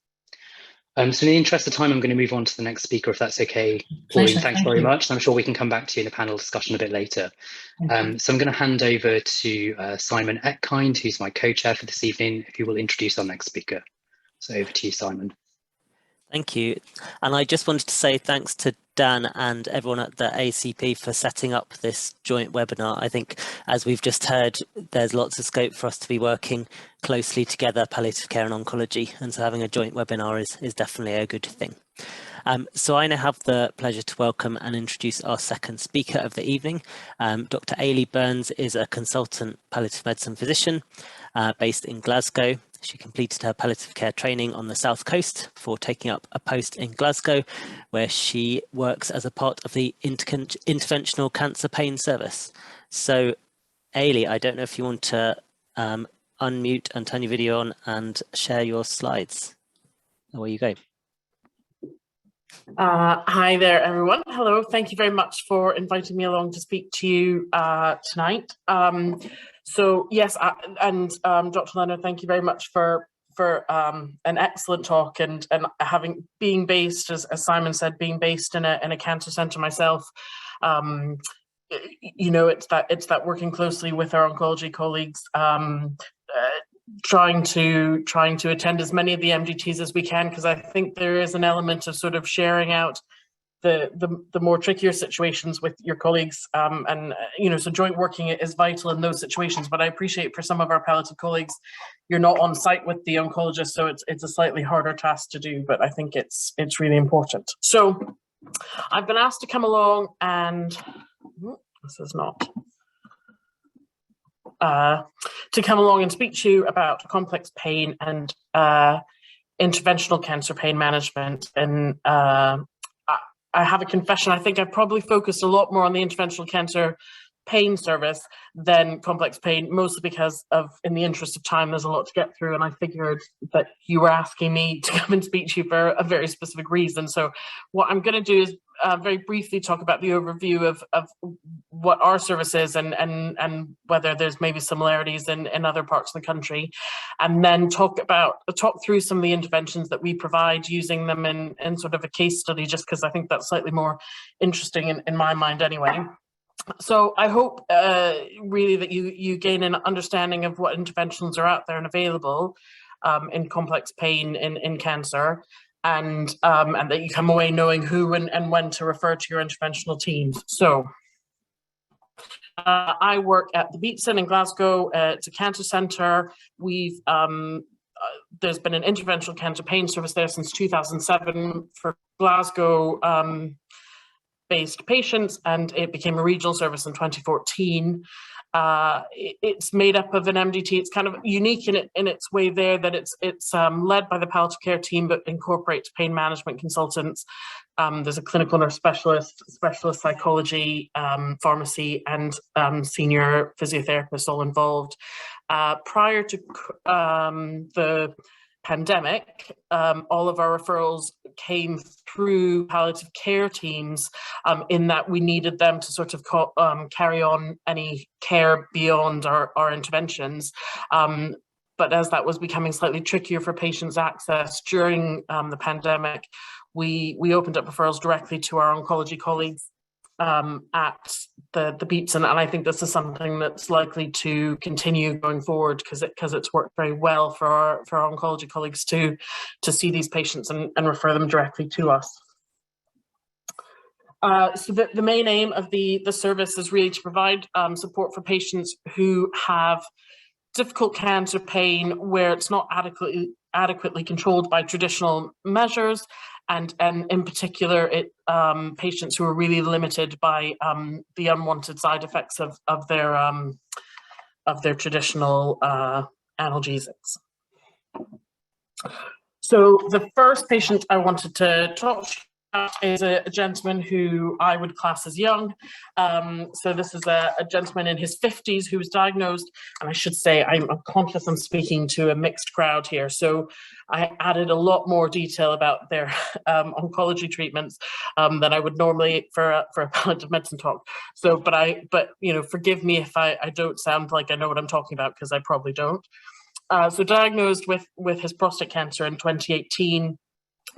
So in the interest of time, I'm going to move on to the next speaker, if that's okay. Pauline, thanks very much. I'm sure we can come back to you in a panel discussion a bit later. So I'm going to hand over to Simon Eckkind, who's my co-chair for this evening, who will introduce our next speaker. So over to you, Simon. Thank you. And I just wanted to say thanks to Dan and everyone at the ACP for setting up this joint webinar. I think, as we've just heard, there's lots of scope for us to be working closely together, palliative care and oncology, and so having a joint webinar is definitely a good thing. So I now have the pleasure to welcome and introduce our second speaker of the evening. Dr. Eilidh Burns is a consultant palliative medicine physician based in Glasgow. She completed her palliative care training on the South Coast before taking up a post in Glasgow, where she works as a part of the Interventional Cancer Pain Service. So, Eilidh, I don't know if you want to unmute and turn your video on and share your slides. Away you go. Hi there, everyone. Hello. Thank you very much for inviting me along to speak to you tonight. So yes, Dr. Leonard, thank you very much for an excellent talk and being based, as Simon said, being based in a cancer centre myself. It's that working closely with our oncology colleagues. Trying to attend as many of the MDTs as we can, because I think there is an element of sort of sharing out the more trickier situations with your colleagues, so joint working is vital in those situations. But I appreciate for some of our palliative colleagues, you're not on site with the oncologist, so it's a slightly harder task to do, but I think it's really important. So I've been asked to come along and this is not to come along and speak to you about complex pain and interventional cancer pain management. And I have a confession. I think I've probably focused a lot more on the interventional cancer pain service than complex pain, mostly because in the interest of time, there's a lot to get through. And I figured that you were asking me to come and speak to you for a very specific reason. So what I'm going to do is very briefly talk about the overview of what our service is and whether there's maybe similarities in other parts of the country, and then talk through some of the interventions that we provide, using them in sort of a case study, just because I think that's slightly more interesting in my mind anyway. So I hope really that you gain an understanding of what interventions are out there and available in complex pain in cancer, and that you come away knowing who and when to refer to your interventional teams. So I work at the Beatson in Glasgow. It's a cancer centre. There's been an interventional cancer pain service there since 2007 for Glasgow based patients, and it became a regional service in 2014. It's made up of an MDT. It's kind of unique in its way there, that it's led by the palliative care team, but incorporates pain management consultants. There's a clinical nurse specialist psychology, pharmacy, and senior physiotherapists all involved. Prior to the pandemic, all of our referrals came through palliative care teams, in that we needed them to sort of carry on any care beyond our interventions. But as that was becoming slightly trickier for patients' access during the pandemic, we opened up referrals directly to our oncology colleagues at the Beatson, and I think this is something that's likely to continue going forward, because it's worked very well for our oncology colleagues to see these patients and refer them directly to us. So the main aim of the service is really to provide support for patients who have difficult cancer pain where it's not adequately controlled by traditional measures, and in particular, patients who are really limited by the unwanted side effects of their their traditional analgesics. So the first patient I wanted to talk to you about is a gentleman who I would class as young. So this is a gentleman in his 50s who was diagnosed, and I should say I'm conscious I'm speaking to a mixed crowd here. So I added a lot more detail about their oncology treatments than I would normally for a palliative medicine talk. So, but you know, forgive me if I don't sound like I know what I'm talking about, because I probably don't. So diagnosed with his prostate cancer in 2018,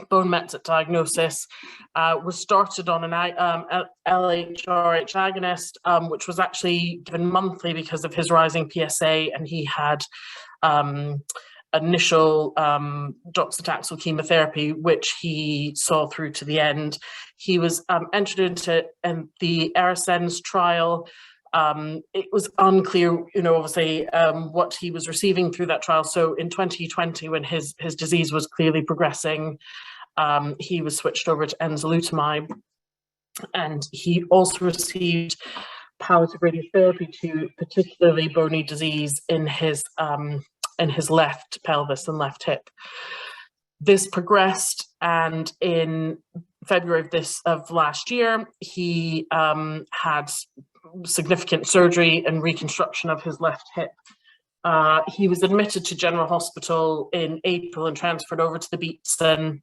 bone mets at diagnosis, was started on an LHRH agonist, which was actually given monthly because of his rising PSA, and he had initial docetaxel chemotherapy, which he saw through to the end. He was entered into the ARASENS trial. It was unclear, you know, obviously, what he was receiving through that trial. So in 2020, when his disease was clearly progressing, he was switched over to enzalutamide, and he also received palliative radiotherapy to particularly bony disease in his left pelvis and left hip. This progressed, and in February of last year, he had significant surgery and reconstruction of his left hip. He was admitted to General Hospital in April and transferred over to the Beatson,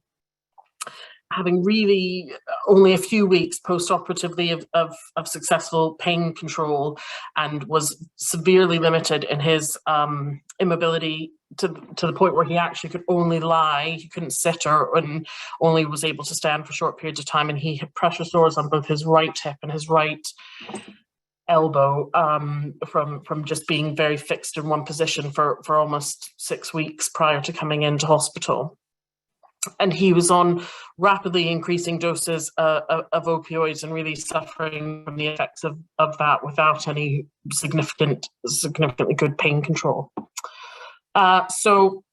having really only a few weeks post-operatively of successful pain control, and was severely limited in his immobility to the point where he actually could only lie. He couldn't sit and only was able to stand for short periods of time, and he had pressure sores on both his right hip and his right elbow from just being very fixed in one position for almost 6 weeks prior to coming into hospital. And he was on rapidly increasing doses of opioids and really suffering from the effects of that without any significantly good pain control. So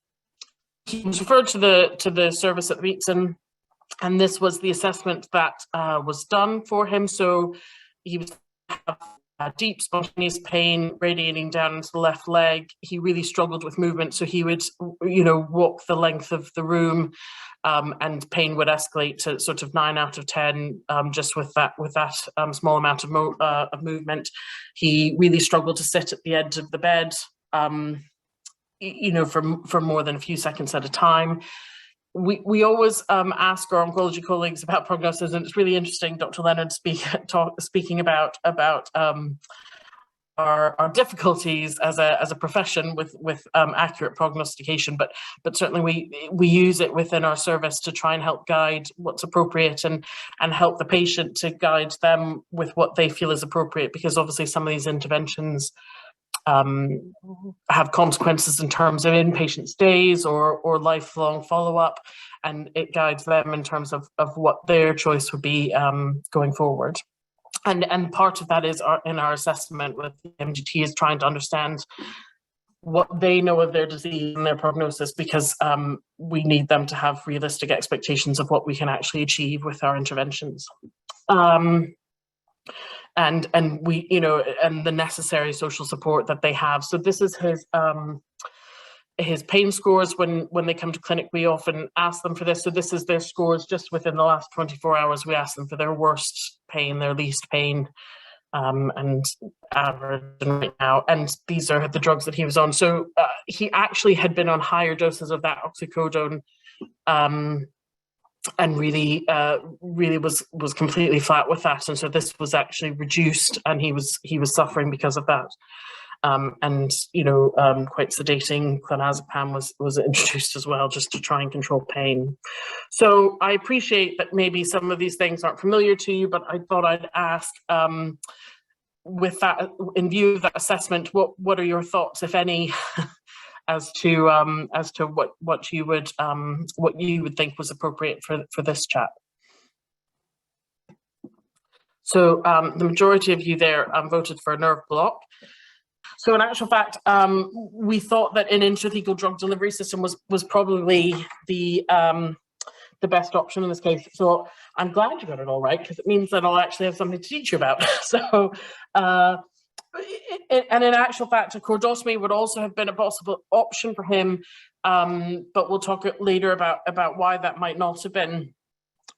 he was referred to the service at Beatson, and this was the assessment that was done for him. So he was deep spontaneous pain radiating down into the left leg. He really struggled with movement, so he would, you know, walk the length of the room, and pain would escalate to sort of 9 out of 10 just with that small amount of movement. He really struggled to sit at the edge of the bed, you know, for more than a few seconds at a time. We always ask our oncology colleagues about prognosis, and it's really interesting, Dr. Leonard speaking about our difficulties as a profession with accurate prognostication, but certainly we use it within our service to try and help guide what's appropriate and help the patient to guide them with what they feel is appropriate, because obviously some of these interventions have consequences in terms of inpatient stays or lifelong follow-up, and it guides them in terms of what their choice would be going forward. And part of that is in our assessment with the MGT is trying to understand what they know of their disease and their prognosis, because we need them to have realistic expectations of what we can actually achieve with our interventions. And we, you know, and the necessary social support that they have. So this is his pain scores. When they come to clinic, we often ask them for this. So this is their scores just within the last 24 hours. We ask them for their worst pain, their least pain, and average right now. And these are the drugs that he was on. So he actually had been on higher doses of that oxycodone, and really was completely flat with that, and so this was actually reduced, and he was suffering because of that, and you know, quite sedating clonazepam was introduced as well, just to try and control pain. So I appreciate that maybe some of these things aren't familiar to you, but I thought I'd ask, with that, in view of that assessment, what are your thoughts, if any, as to what you would think was appropriate for this chat? So the majority of you there voted for a nerve block. So in actual fact, we thought that an intrathecal drug delivery system was probably the best option in this case. So I'm glad you got it all right, because it means that I'll actually have something to teach you about. So And in actual fact, a chordotomy would also have been a possible option for him, but we'll talk later about why that might not have been.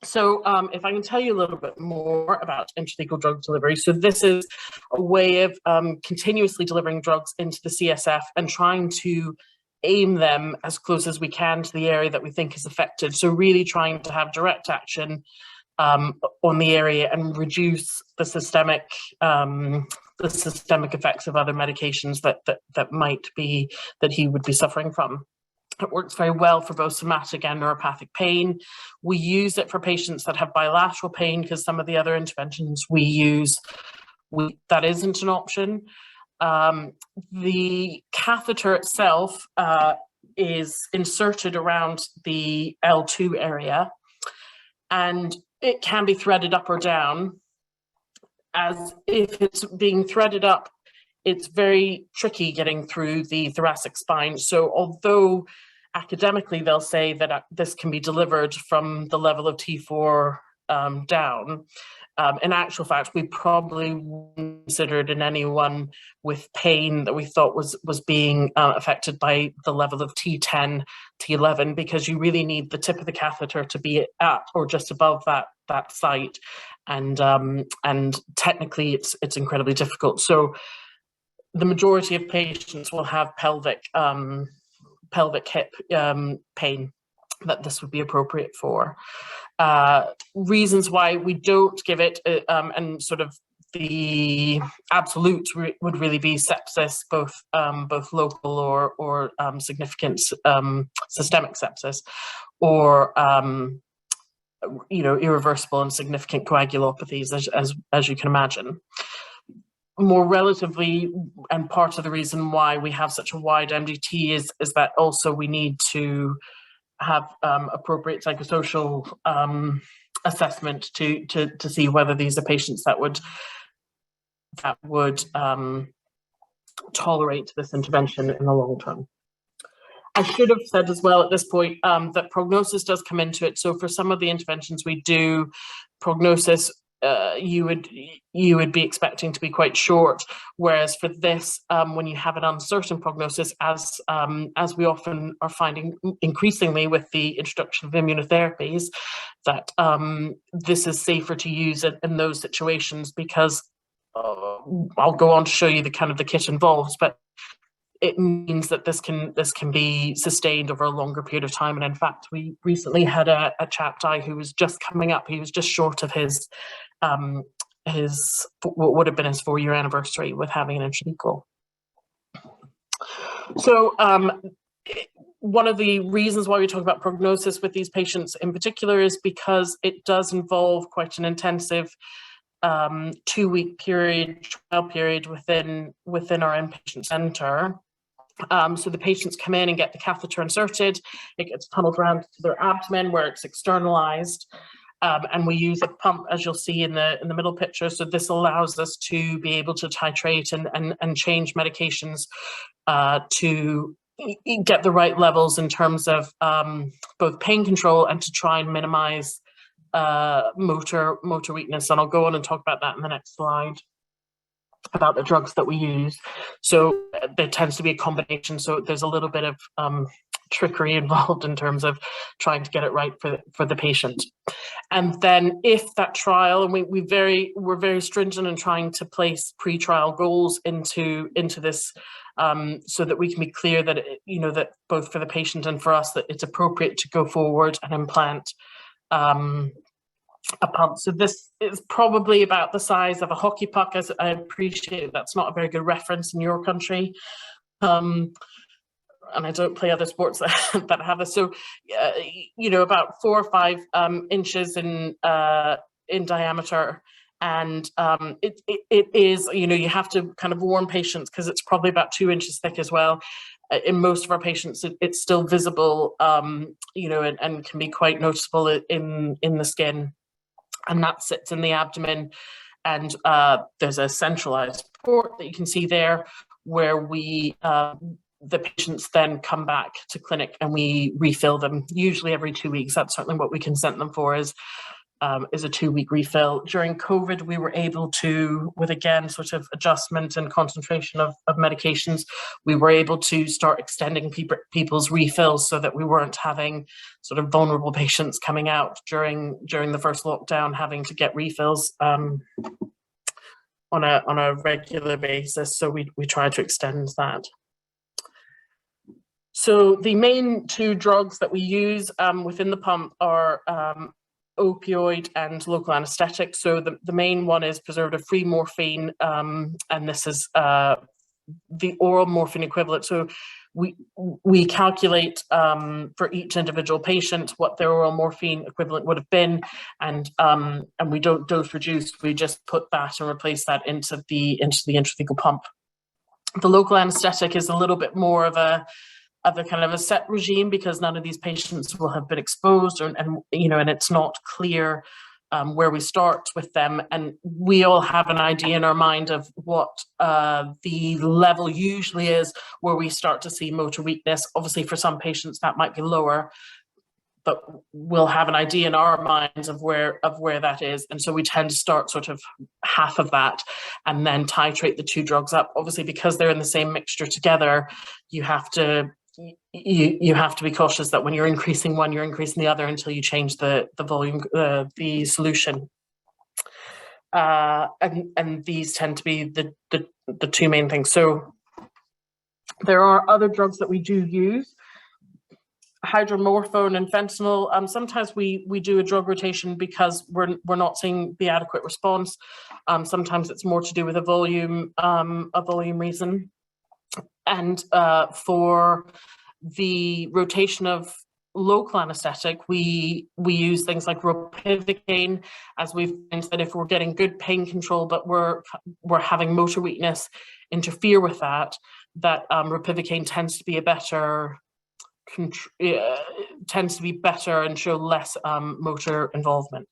So if I can tell you a little bit more about intrathecal drug delivery. So this is a way of continuously delivering drugs into the CSF and trying to aim them as close as we can to the area that we think is affected. So really trying to have direct action on the area and reduce the systemic effects of other medications that might be, that he would be suffering from. It works very well for both somatic and neuropathic pain. We use it for patients that have bilateral pain because some of the other interventions we use, that isn't an option. The catheter itself is inserted around the L2 area, and it can be threaded up or down. As if it's being threaded up, it's very tricky getting through the thoracic spine. So although academically they'll say that this can be delivered from the level of T4 down, in actual fact, we probably wouldn't consider it in anyone with pain that we thought was being affected by the level of T10, T11, because you really need the tip of the catheter to be at or just above that site, and technically it's incredibly difficult. So the majority of patients will have pelvic hip pain that this would be appropriate for. Reasons why we don't give it, and sort of the absolute would really be sepsis, both local or significant systemic sepsis, or irreversible and significant coagulopathies, as you can imagine. More relatively, and part of the reason why we have such a wide MDT is that also we need to have appropriate psychosocial assessment to see whether these are patients that would tolerate this intervention in the long term. I should have said as well at this point that prognosis does come into it. So for some of the interventions we do, prognosis you would be expecting to be quite short, whereas for this, when you have an uncertain prognosis, as we often are finding increasingly with the introduction of immunotherapies, that this is safer to use in those situations, because I'll go on to show you the kit involved, but it means that this can be sustained over a longer period of time. And in fact, we recently had a chap die who was just coming up. He was just short of his what would have been his 4-year anniversary with having an intrathecal. So one of the reasons why we talk about prognosis with these patients in particular is because it does involve quite an intensive 2-week trial period within our inpatient centre. So the patients come in and get the catheter inserted. It gets tunneled around to their abdomen where it's externalized, and we use a pump, as you'll see in the middle picture. So this allows us to be able to titrate and change medications to get the right levels in terms of both pain control and to try and minimize motor weakness. And I'll go on and talk about that in the next slide, about the drugs that we use. So there tends to be a combination, so there's a little bit of trickery involved in terms of trying to get it right for the patient. And then if that trial, and we're very stringent in trying to place pre-trial goals into this, so that we can be clear that that both for the patient and for us that it's appropriate to go forward and implant a pump. So this is probably about the size of a hockey puck, as I appreciate that's not a very good reference in your country. And I don't play other sports that have this. So, about 4 or 5 inches in diameter. And it is, you have to kind of warn patients because it's probably about 2 inches thick as well. In most of our patients, it's still visible, and can be quite noticeable in the skin. And that sits in the abdomen. And there's a centralized port that you can see there where the patients then come back to clinic and we refill them, usually every 2 weeks. That's certainly what we consent them for, is is a 2-week refill. During COVID, we were able to, with again sort of adjustment and concentration of medications, we were able to start extending people's refills so that we weren't having sort of vulnerable patients coming out during the first lockdown having to get refills on a regular basis. So we tried to extend that. So the main 2 drugs that we use within the pump are opioid and local anesthetic. So the main one is preservative-free morphine, and this is the oral morphine equivalent. So we calculate for each individual patient what their oral morphine equivalent would have been, and we don't dose reduce. We just put that and replace that into the intrathecal pump. The local anesthetic is a little bit more of a kind of a set regime, because none of these patients will have been exposed, and it's not clear where we start with them, and we all have an idea in our mind of what the level usually is where we start to see motor weakness. Obviously, for some patients that might be lower, but we'll have an idea in our minds of where that is, and so we tend to start sort of half of that and then titrate the 2 drugs up. Obviously, because they're in the same mixture together, you have to be cautious that when you're increasing one, you're increasing the other until you change the volume, the solution. And these tend to be the 2 main things. So there are other drugs that we do use, hydromorphone and fentanyl. Sometimes we do a drug rotation because we're not seeing the adequate response. Sometimes it's more to do with a volume reason. And for the rotation of local anesthetic, we use things like ropivacaine, as we've found that if we're getting good pain control but we're having motor weakness interfere with that, ropivacaine tends to be better and show less motor involvement.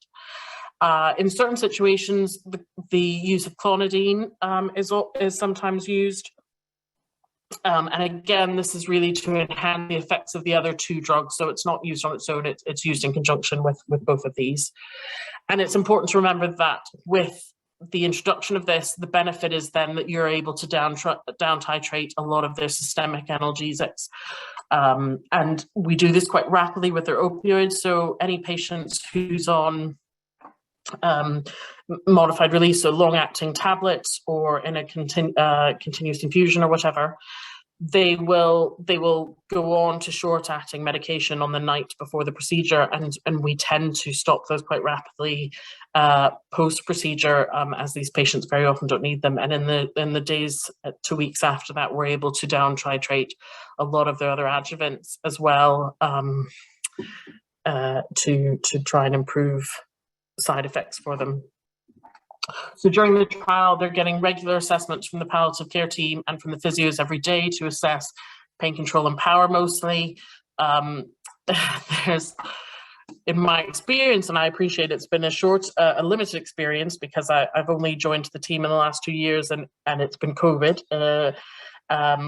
In certain situations, the use of clonidine is sometimes used. And again, this is really to enhance the effects of the other 2 drugs. So it's not used on its own, it's used in conjunction with both of these. And it's important to remember that with the introduction of this, the benefit is then that you're able to down titrate a lot of their systemic analgesics. And we do this quite rapidly with their opioids. So any patient who's on modified release, so long-acting tablets, or in a continuous infusion or whatever, they will go on to short-acting medication on the night before the procedure, and we tend to stop those quite rapidly post-procedure, as these patients very often don't need them. And in the days to weeks after that, we're able to down titrate a lot of their other adjuvants as well, to try and improve side effects for them. So during the trial, they're getting regular assessments from the palliative care team and from the physios every day to assess pain control and power mostly. There's, in my experience, and I appreciate it's been a limited experience because I've only joined the team in the last 2 years, and it's been COVID.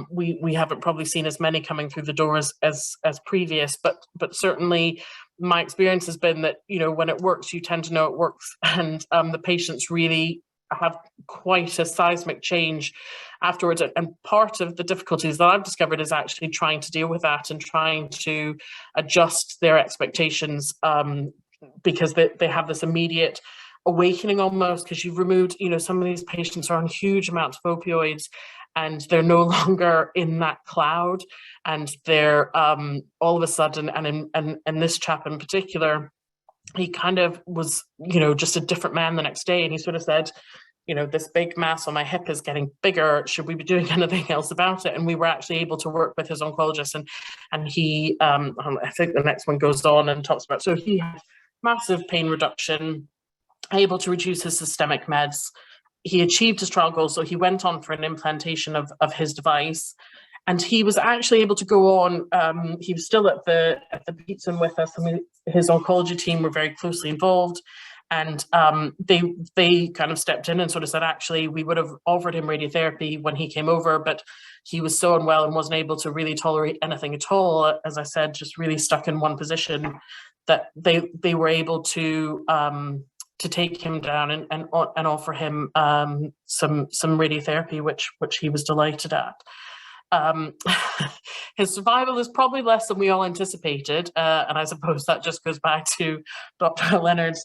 We haven't probably seen as many coming through the doors as previous, but certainly my experience has been that, when it works, you tend to know it works, and the patients really have quite a seismic change afterwards. And part of the difficulties that I've discovered is actually trying to deal with that and trying to adjust their expectations, because they have this immediate awakening almost, because you've removed, some of these patients are on huge amounts of opioids, and they're no longer in that cloud, and they're all of a sudden, and this chap in particular, he kind of was, just a different man the next day, and he sort of said, this big mass on my hip is getting bigger. Should we be doing anything else about it? And we were actually able to work with his oncologist, and he, I think the next one goes on and talks about, so he had massive pain reduction, able to reduce his systemic meds. He achieved his trial goal, so he went on for an implantation of his device, and he was actually able to go on. He was still at the Beatson with us, and his oncology team were very closely involved, And they kind of stepped in and sort of said, actually, we would have offered him radiotherapy when he came over, but he was so unwell and wasn't able to really tolerate anything at all. As I said, just really stuck in one position, that they were able to take him down and offer him some radiotherapy, which he was delighted at. His survival is probably less than we all anticipated, and I suppose that just goes back to Dr. Leonard's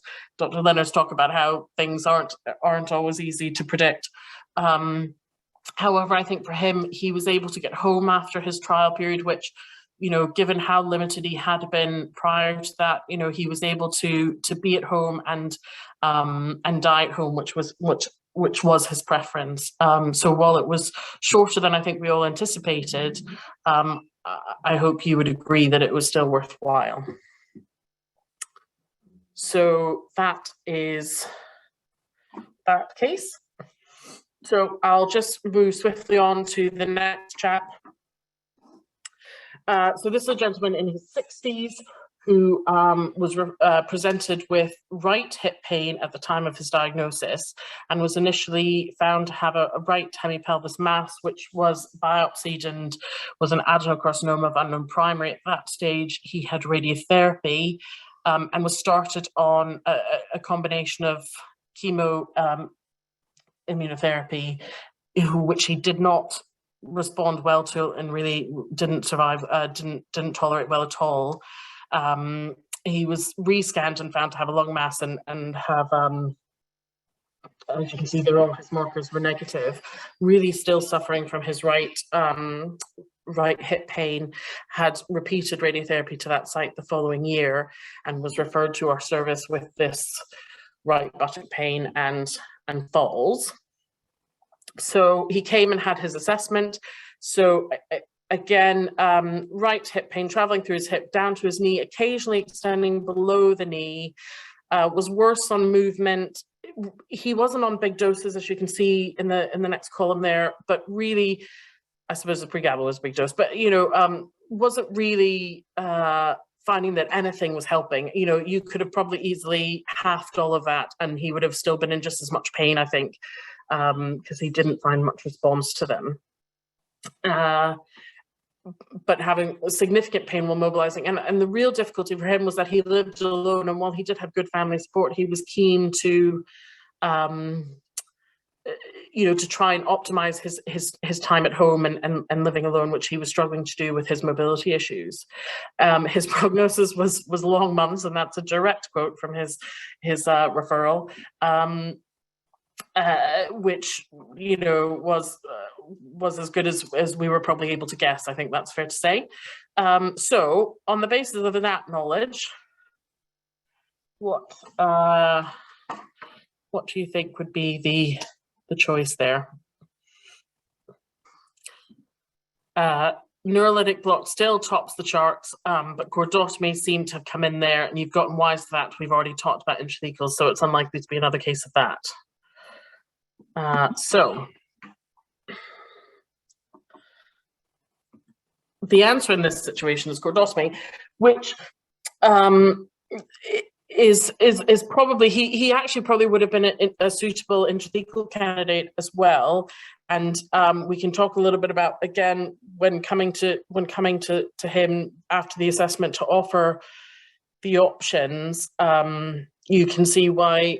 talk about how things aren't always easy to predict. However, I think for him, he was able to get home after his trial period, which, you know, given how limited he had been prior to that, you know, he was able to be at home and die at home, which was his preference. So while it was shorter than I think we all anticipated, I hope you would agree that it was still worthwhile. So that is that case. So I'll just move swiftly on to the next chap. So this is a gentleman in his 60s who was presented with right hip pain at the time of his diagnosis, and was initially found to have a right hemipelvis mass, which was biopsied and was an adenocarcinoma of unknown primary. At that stage, he had radiotherapy and was started on a combination of chemo immunotherapy, which he did not respond well to and really didn't survive, didn't tolerate well at all. He was rescanned and found to have a lung mass and have, as you can see, all his markers were negative, really still suffering from his right hip pain, had repeated radiotherapy to that site the following year, and was referred to our service with this right buttock pain and falls. So he came and had his assessment. So again, right hip pain traveling through his hip down to his knee, occasionally extending below the knee, was worse on movement. He wasn't on big doses, as you can see in the next column there, but really, I suppose the pregabalin was a big dose, but, you know, wasn't really finding that anything was helping. You know, you could have probably easily halved all of that and he would have still been in just as much pain, I think, because he didn't find much response to them. But having significant pain while mobilizing. And the real difficulty for him was that he lived alone, and while he did have good family support, he was keen to, you know, to try and optimize his time at home and living alone, which he was struggling to do with his mobility issues. His prognosis was long months, and that's a direct quote from his referral. Which, you know, was as good as we were probably able to guess. I think that's fair to say. So on the basis of that knowledge, what do you think would be the choice there? Neurolytic block still tops the charts, but chordotomy seemed to have come in there, and you've gotten wise to that. We've already talked about intrathecals, so it's unlikely to be another case of that. So the answer in this situation is chordotomy, which is probably, he actually probably would have been a suitable intrathecal candidate as well. And we can talk a little bit about, again, when coming to him after the assessment to offer the options, you can see why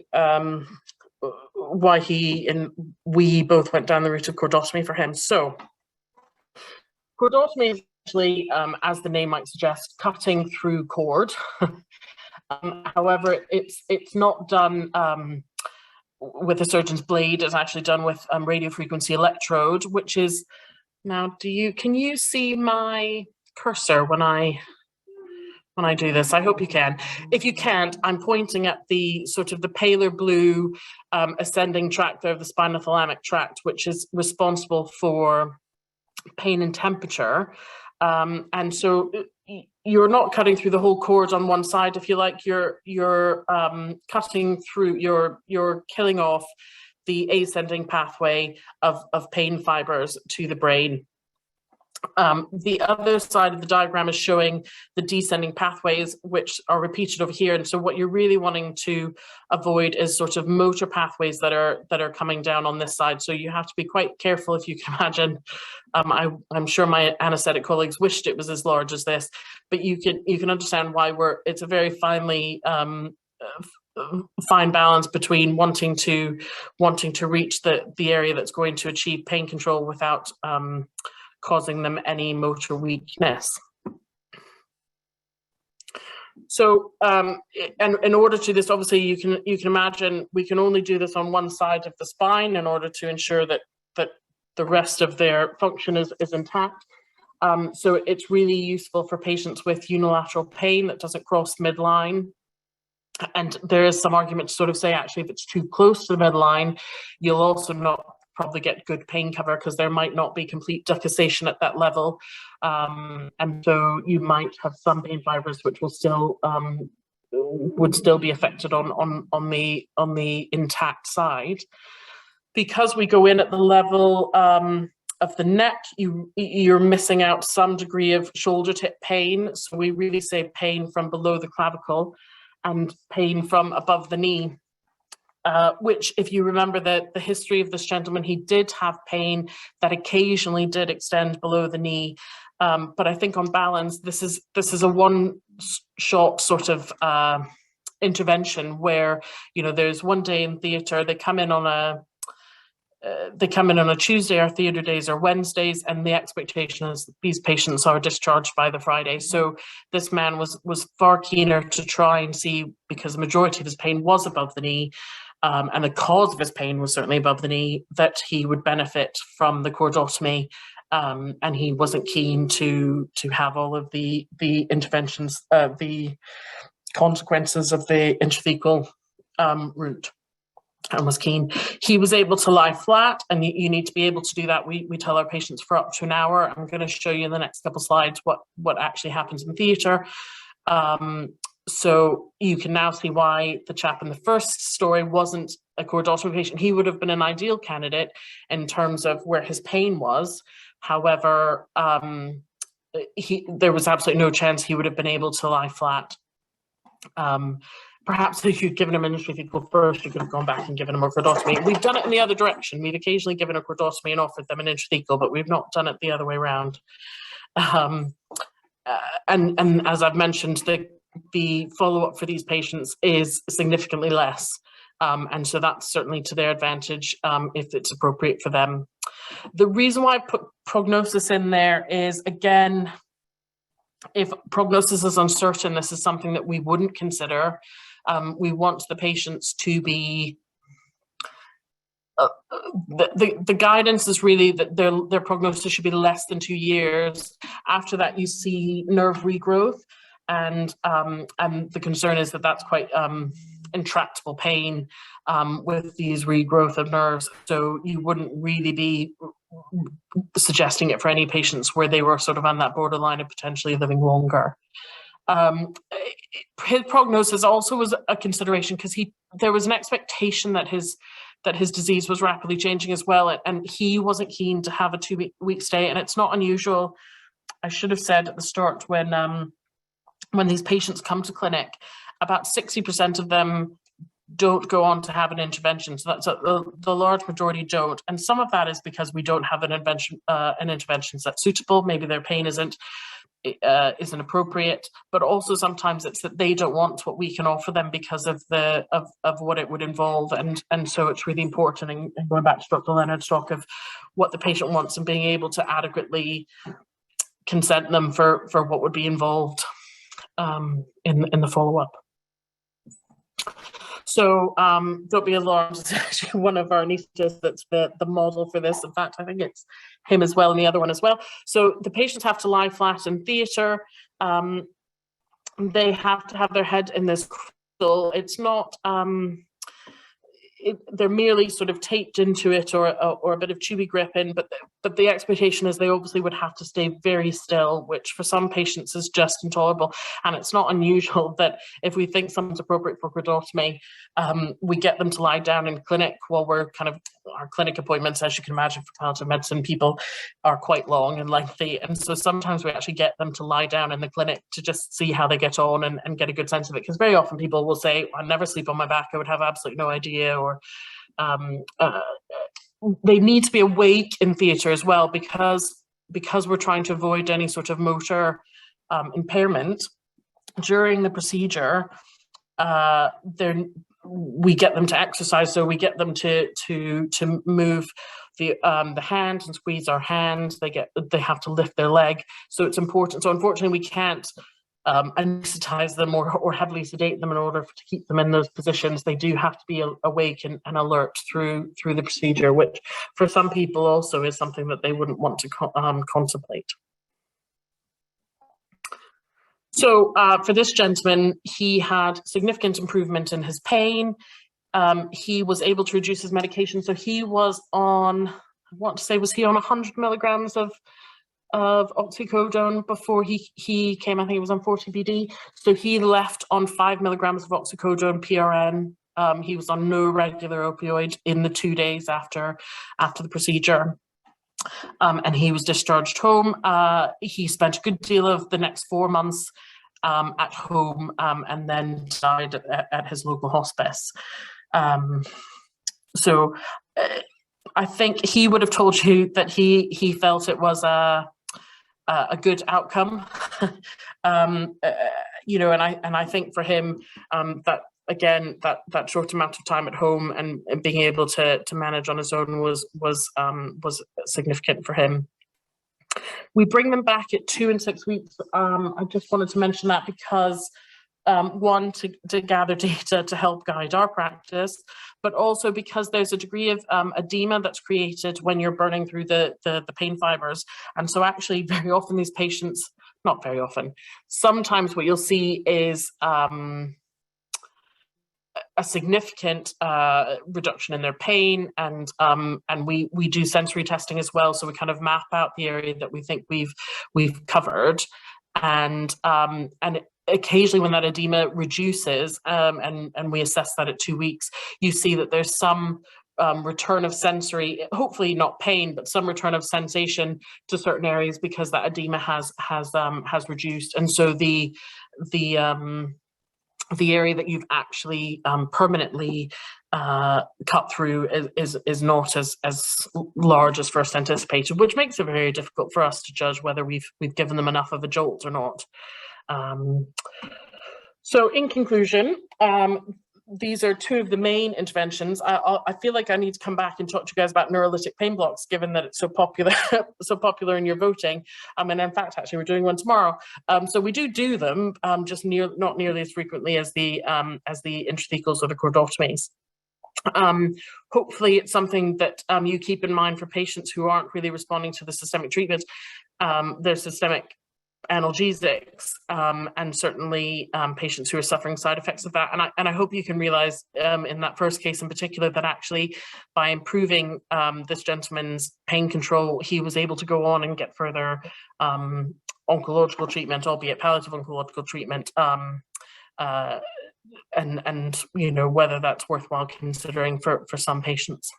he and we both went down the route of chordotomy for him. So chordotomy is actually, as the name might suggest, cutting through cord. However, it's not done with a surgeon's blade. It's actually done with radiofrequency electrode, which is, now can you see my cursor when I do this? I hope you can. If you can't, I'm pointing at the sort of the paler blue ascending tract there of the spinothalamic tract, which is responsible for pain and temperature. And so you're not cutting through the whole cord on one side, if you like. You're cutting through, you're killing off the ascending pathway of pain fibers to the brain. The other side of the diagram is showing the descending pathways, which are repeated over here. And so what you're really wanting to avoid is sort of motor pathways that are coming down on this side. So you have to be quite careful, if you can imagine. I'm sure my anaesthetic colleagues wished it was as large as this, but you can understand why it's a very finely fine balance between wanting to reach the area that's going to achieve pain control without causing them any motor weakness. So, and in order to do this, obviously you can imagine we can only do this on one side of the spine in order to ensure that the rest of their function is intact. So it's really useful for patients with unilateral pain that doesn't cross the midline. And there is some argument to sort of say, actually, if it's too close to the midline, you'll also not probably get good pain cover because there might not be complete decussation at that level. And so you might have some pain fibers which will still would still be affected on the intact side. Because we go in at the level of the neck, you're missing out some degree of shoulder tip pain. So we really say pain from below the clavicle and pain from above the knee. Which, if you remember the history of this gentleman, he did have pain that occasionally did extend below the knee. But I think on balance, this is a one-shot sort of intervention where, you know, there's one day in theatre, they come in on a Tuesday. Our theatre days are Wednesdays, and the expectation is these patients are discharged by the Friday. So this man was far keener to try and see, because the majority of his pain was above the knee, and the cause of his pain was certainly above the knee, that he would benefit from the cordotomy, and he wasn't keen to have all of the interventions, the consequences of the intrathecal route. And was keen. He was able to lie flat, and you need to be able to do that. We tell our patients for up to an hour. I'm going to show you in the next couple of slides what actually happens in theatre. So you can now see why the chap in the first story wasn't a cordotomy patient. He would have been an ideal candidate in terms of where his pain was. However, there was absolutely no chance he would have been able to lie flat. Perhaps if you'd given him an intrathecal first, you could have gone back and given him a cordotomy. We've done it in the other direction. We've occasionally given a cordotomy and offered them an intrathecal, but we've not done it the other way around. And as I've mentioned, the follow-up for these patients is significantly less. And so that's certainly to their advantage if it's appropriate for them. The reason why I put prognosis in there is, again, if prognosis is uncertain, this is something that we wouldn't consider. We want the patients to be, the guidance is really that their prognosis should be less than 2 years. After that, you see nerve regrowth, and the concern is that that's quite intractable pain with these regrowth of nerves. So you wouldn't really be suggesting it for any patients where they were sort of on that borderline of potentially living longer. His prognosis also was a consideration because there was an expectation that his disease was rapidly changing as well, and he wasn't keen to have a 2-week stay. And it's not unusual. I should have said at the start, when these patients come to clinic, about 60% of them don't go on to have an intervention. So that's the large majority don't, and some of that is because we don't have an intervention that's suitable. Maybe their pain isn't appropriate, but also sometimes it's that they don't want what we can offer them because of what it would involve, and so it's really important. And going back to Dr. Leonard's talk of what the patient wants and being able to adequately consent them for what would be involved in the follow-up. So don't be alarmed, it's actually one of our anaesthetists that's the model for this. In fact, I think it's him as well and the other one as well. So the patients have to lie flat in theatre. They have to have their head in this crystal. It's not, they're merely sort of taped into it or a bit of tubey grip in, but the expectation is they obviously would have to stay very still, which for some patients is just intolerable. And it's not unusual that if we think someone's appropriate for cordotomy, we get them to lie down in clinic while we're kind of our clinic appointments, as you can imagine, for palliative medicine people are quite long and lengthy. And so sometimes we actually get them to lie down in the clinic to just see how they get on and get a good sense of it. Because very often people will say, I never sleep on my back, I would have absolutely no idea. Or they need to be awake in theatre as well, because we're trying to avoid any sort of motor impairment during the procedure. We get them to exercise, so we get them to move the hand and squeeze our hand. They have to lift their leg, so it's important. So unfortunately, we can't anesthetize them or heavily sedate them in order to keep them in those positions. They do have to be awake and alert through the procedure, which for some people also is something that they wouldn't want to contemplate. So for this gentleman, he had significant improvement in his pain. He was able to reduce his medication. So he was on, I want to say, was he on 100 milligrams of oxycodone before he came? I think he was on 40 BD. So he left on 5 milligrams of oxycodone PRN. He was on no regular opioid in the 2 days after the procedure. And he was discharged home. He spent a good deal of the next 4 months at home, and then died at his local hospice. So I think he would have told you that he felt it was a good outcome. You know, and I think for him, that again, that short amount of time at home and being able to manage on his own was significant for him. We bring them back at 2 and 6 weeks. I just wanted to mention that because one, to gather data to help guide our practice, but also because there's a degree of edema that's created when you're burning through the pain fibers. And so actually very often these patients, not very often, sometimes what you'll see is a significant reduction in their pain, and we do sensory testing as well, so we kind of map out the area that we think we've covered, and occasionally when that edema reduces, and we assess that at 2 weeks, you see that there's some return of sensory, hopefully not pain, but some return of sensation to certain areas because that edema has reduced, and so the area that you've actually permanently cut through is not as large as first anticipated, which makes it very difficult for us to judge whether we've given them enough of a jolt or not. So in conclusion, these are two of the main interventions. I feel like I need to come back and talk to you guys about neurolytic pain blocks, given that it's so popular in your voting. And in fact, actually, we're doing one tomorrow. So we do them, just not nearly as frequently as the intrathecals or the chordotomies. Hopefully, it's something that you keep in mind for patients who aren't really responding to the systemic treatment. There's systemic analgesics, and certainly patients who are suffering side effects of that. And I hope you can realize in that first case in particular that actually by improving this gentleman's pain control, he was able to go on and get further oncological treatment, albeit palliative oncological treatment, and you know, whether that's worthwhile considering for some patients.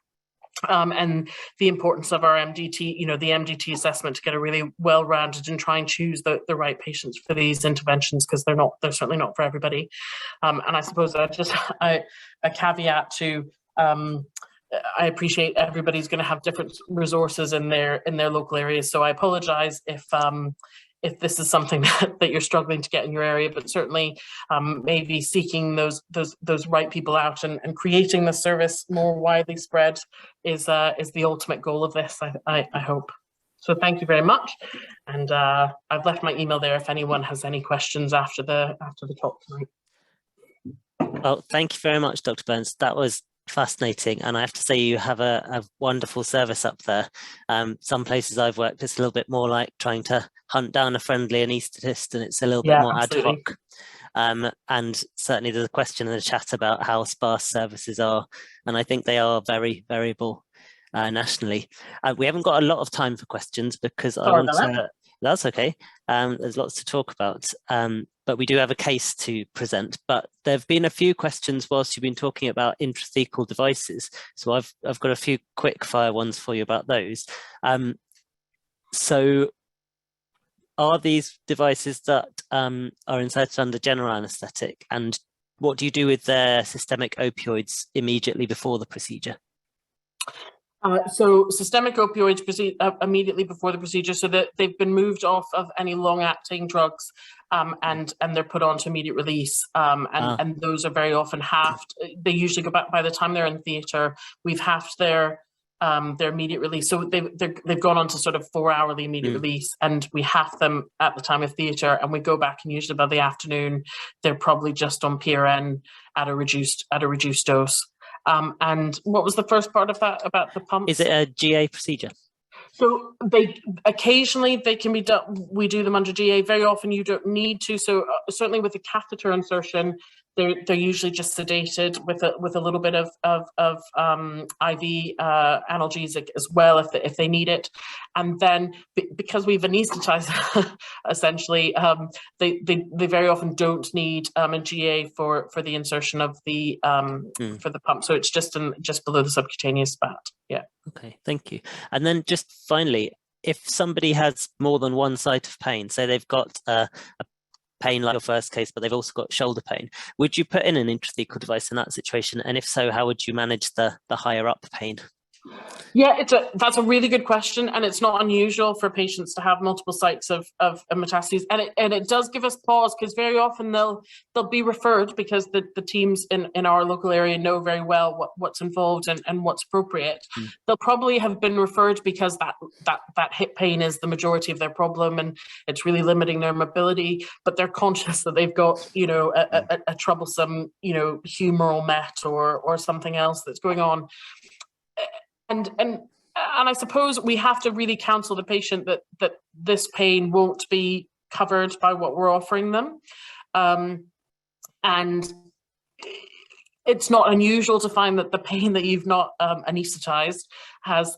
And the importance of our MDT, you know, the MDT assessment, to get a really well-rounded and try and choose the right patients for these interventions, because they're certainly not for everybody. And I suppose a caveat to, I appreciate everybody's going to have different resources in their local areas, so I apologize if this is something that you're struggling to get in your area, but certainly maybe seeking those right people out and creating the service more widely spread is the ultimate goal of this, I hope. So thank you very much, and I've left my email there if anyone has any questions after the talk tonight. Well, thank you very much, Dr. Burns. That was fascinating, and I have to say you have a wonderful service up there. Some places I've worked, it's a little bit more like trying to hunt down a friendly anaesthetist, and it's a little bit more absolutely ad hoc. And certainly there's a question in the chat about how sparse services are, and I think they are very variable nationally. We haven't got a lot of time for questions because I want to That's okay. There's lots to talk about, but we do have a case to present. But there have been a few questions whilst you've been talking about intrathecal devices. So I've got a few quick fire ones for you about those. So are these devices that are inserted under general anaesthetic, and what do you do with their systemic opioids immediately before the procedure? So systemic opioids immediately before the procedure, so that they've been moved off of any long-acting drugs, and they're put onto immediate release, and those are very often halved. They usually go back by the time they're in theatre. We've halved their immediate release, so they've gone on to sort of 4-hourly immediate release, and we half them at the time of theatre, and we go back, and usually by the afternoon they're probably just on PRN at a reduced dose. And what was the first part of that about the pumps? Is it a GA procedure? So they occasionally they can be done. We do them under GA. Very often you don't need to. So certainly with the catheter insertion, they're usually just sedated with a little bit of IV analgesic as well if they need it. And then because we've anesthetized essentially, they very often don't need a GA for the insertion of the for the pump. So it's just below the subcutaneous fat. Yeah. Okay, thank you. And then just finally, if somebody has more than one site of pain, say they've got a pain like your first case, but they've also got shoulder pain, would you put in an intrathecal device in that situation? And if so, how would you manage the higher up pain? Yeah, that's a really good question, and it's not unusual for patients to have multiple sites of metastases, and it does give us pause, because very often they'll be referred, because the teams in our local area know very well what's involved and what's appropriate. They'll probably have been referred because that hip pain is the majority of their problem, and it's really limiting their mobility, but they're conscious that they've got a troublesome humeral met or something else that's going on. And I suppose we have to really counsel the patient that this pain won't be covered by what we're offering them, and it's not unusual to find that the pain that you've not anesthetized has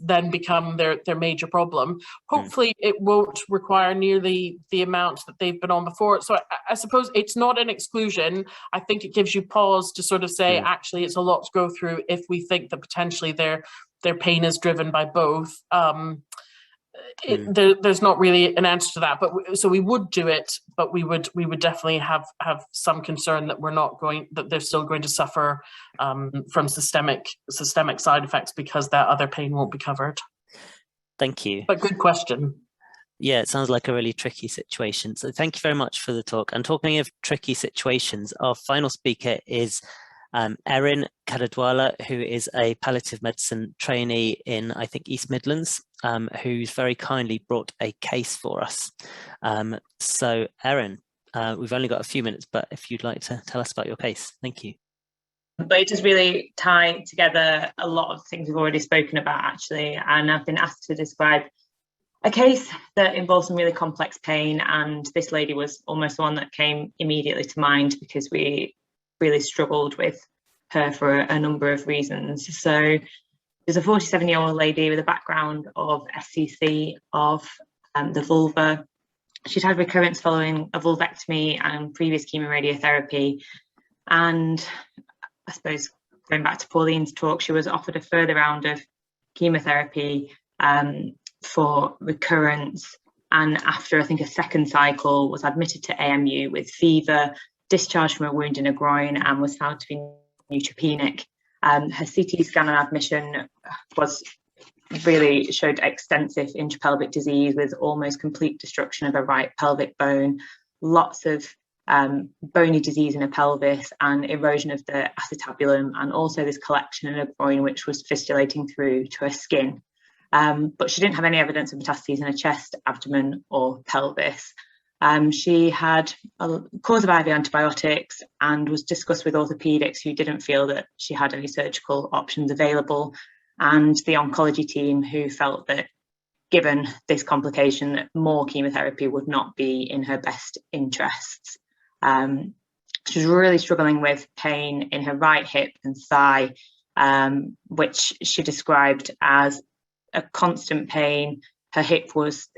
then become their major problem. Hopefully it won't require nearly the amount that they've been on before. So I suppose it's not an exclusion. I think it gives you pause to sort of say, actually, it's a lot to go through if we think that potentially their pain is driven by both. There's not really an answer to that, but so we would do it, but we would definitely have some concern that they're still going to suffer from systemic side effects, because that other pain won't be covered. Thank you. But good question. Yeah, it sounds like a really tricky situation. So thank you very much for the talk. And talking of tricky situations, our final speaker is Erin Kadadwala, who is a palliative medicine trainee in, I think, East Midlands, who's very kindly brought a case for us. So Erin, we've only got a few minutes, but if you'd like to tell us about your case, thank you. But it does really tie together a lot of things we've already spoken about, actually, and I've been asked to describe a case that involves some really complex pain, and this lady was almost the one that came immediately to mind, because we really struggled with her for a number of reasons. So there's a 47-year-old lady with a background of SCC of the vulva. She'd had recurrence following a vulvectomy and previous chemoradiotherapy. And I suppose going back to Pauline's talk, she was offered a further round of chemotherapy for recurrence. And after, I think, a second cycle, was admitted to AMU with fever, discharged from a wound in a groin, and was found to be neutropenic. Her CT scan and admission showed extensive intrapelvic disease with almost complete destruction of her right pelvic bone, lots of bony disease in her pelvis and erosion of the acetabulum, and also this collection in her groin which was fistulating through to her skin. But she didn't have any evidence of metastases in her chest, abdomen or pelvis. She had a course of IV antibiotics and was discussed with orthopaedics, who didn't feel that she had any surgical options available, and the oncology team, who felt that given this complication, that more chemotherapy would not be in her best interests. She was really struggling with pain in her right hip and thigh, which she described as a constant pain. Her hip was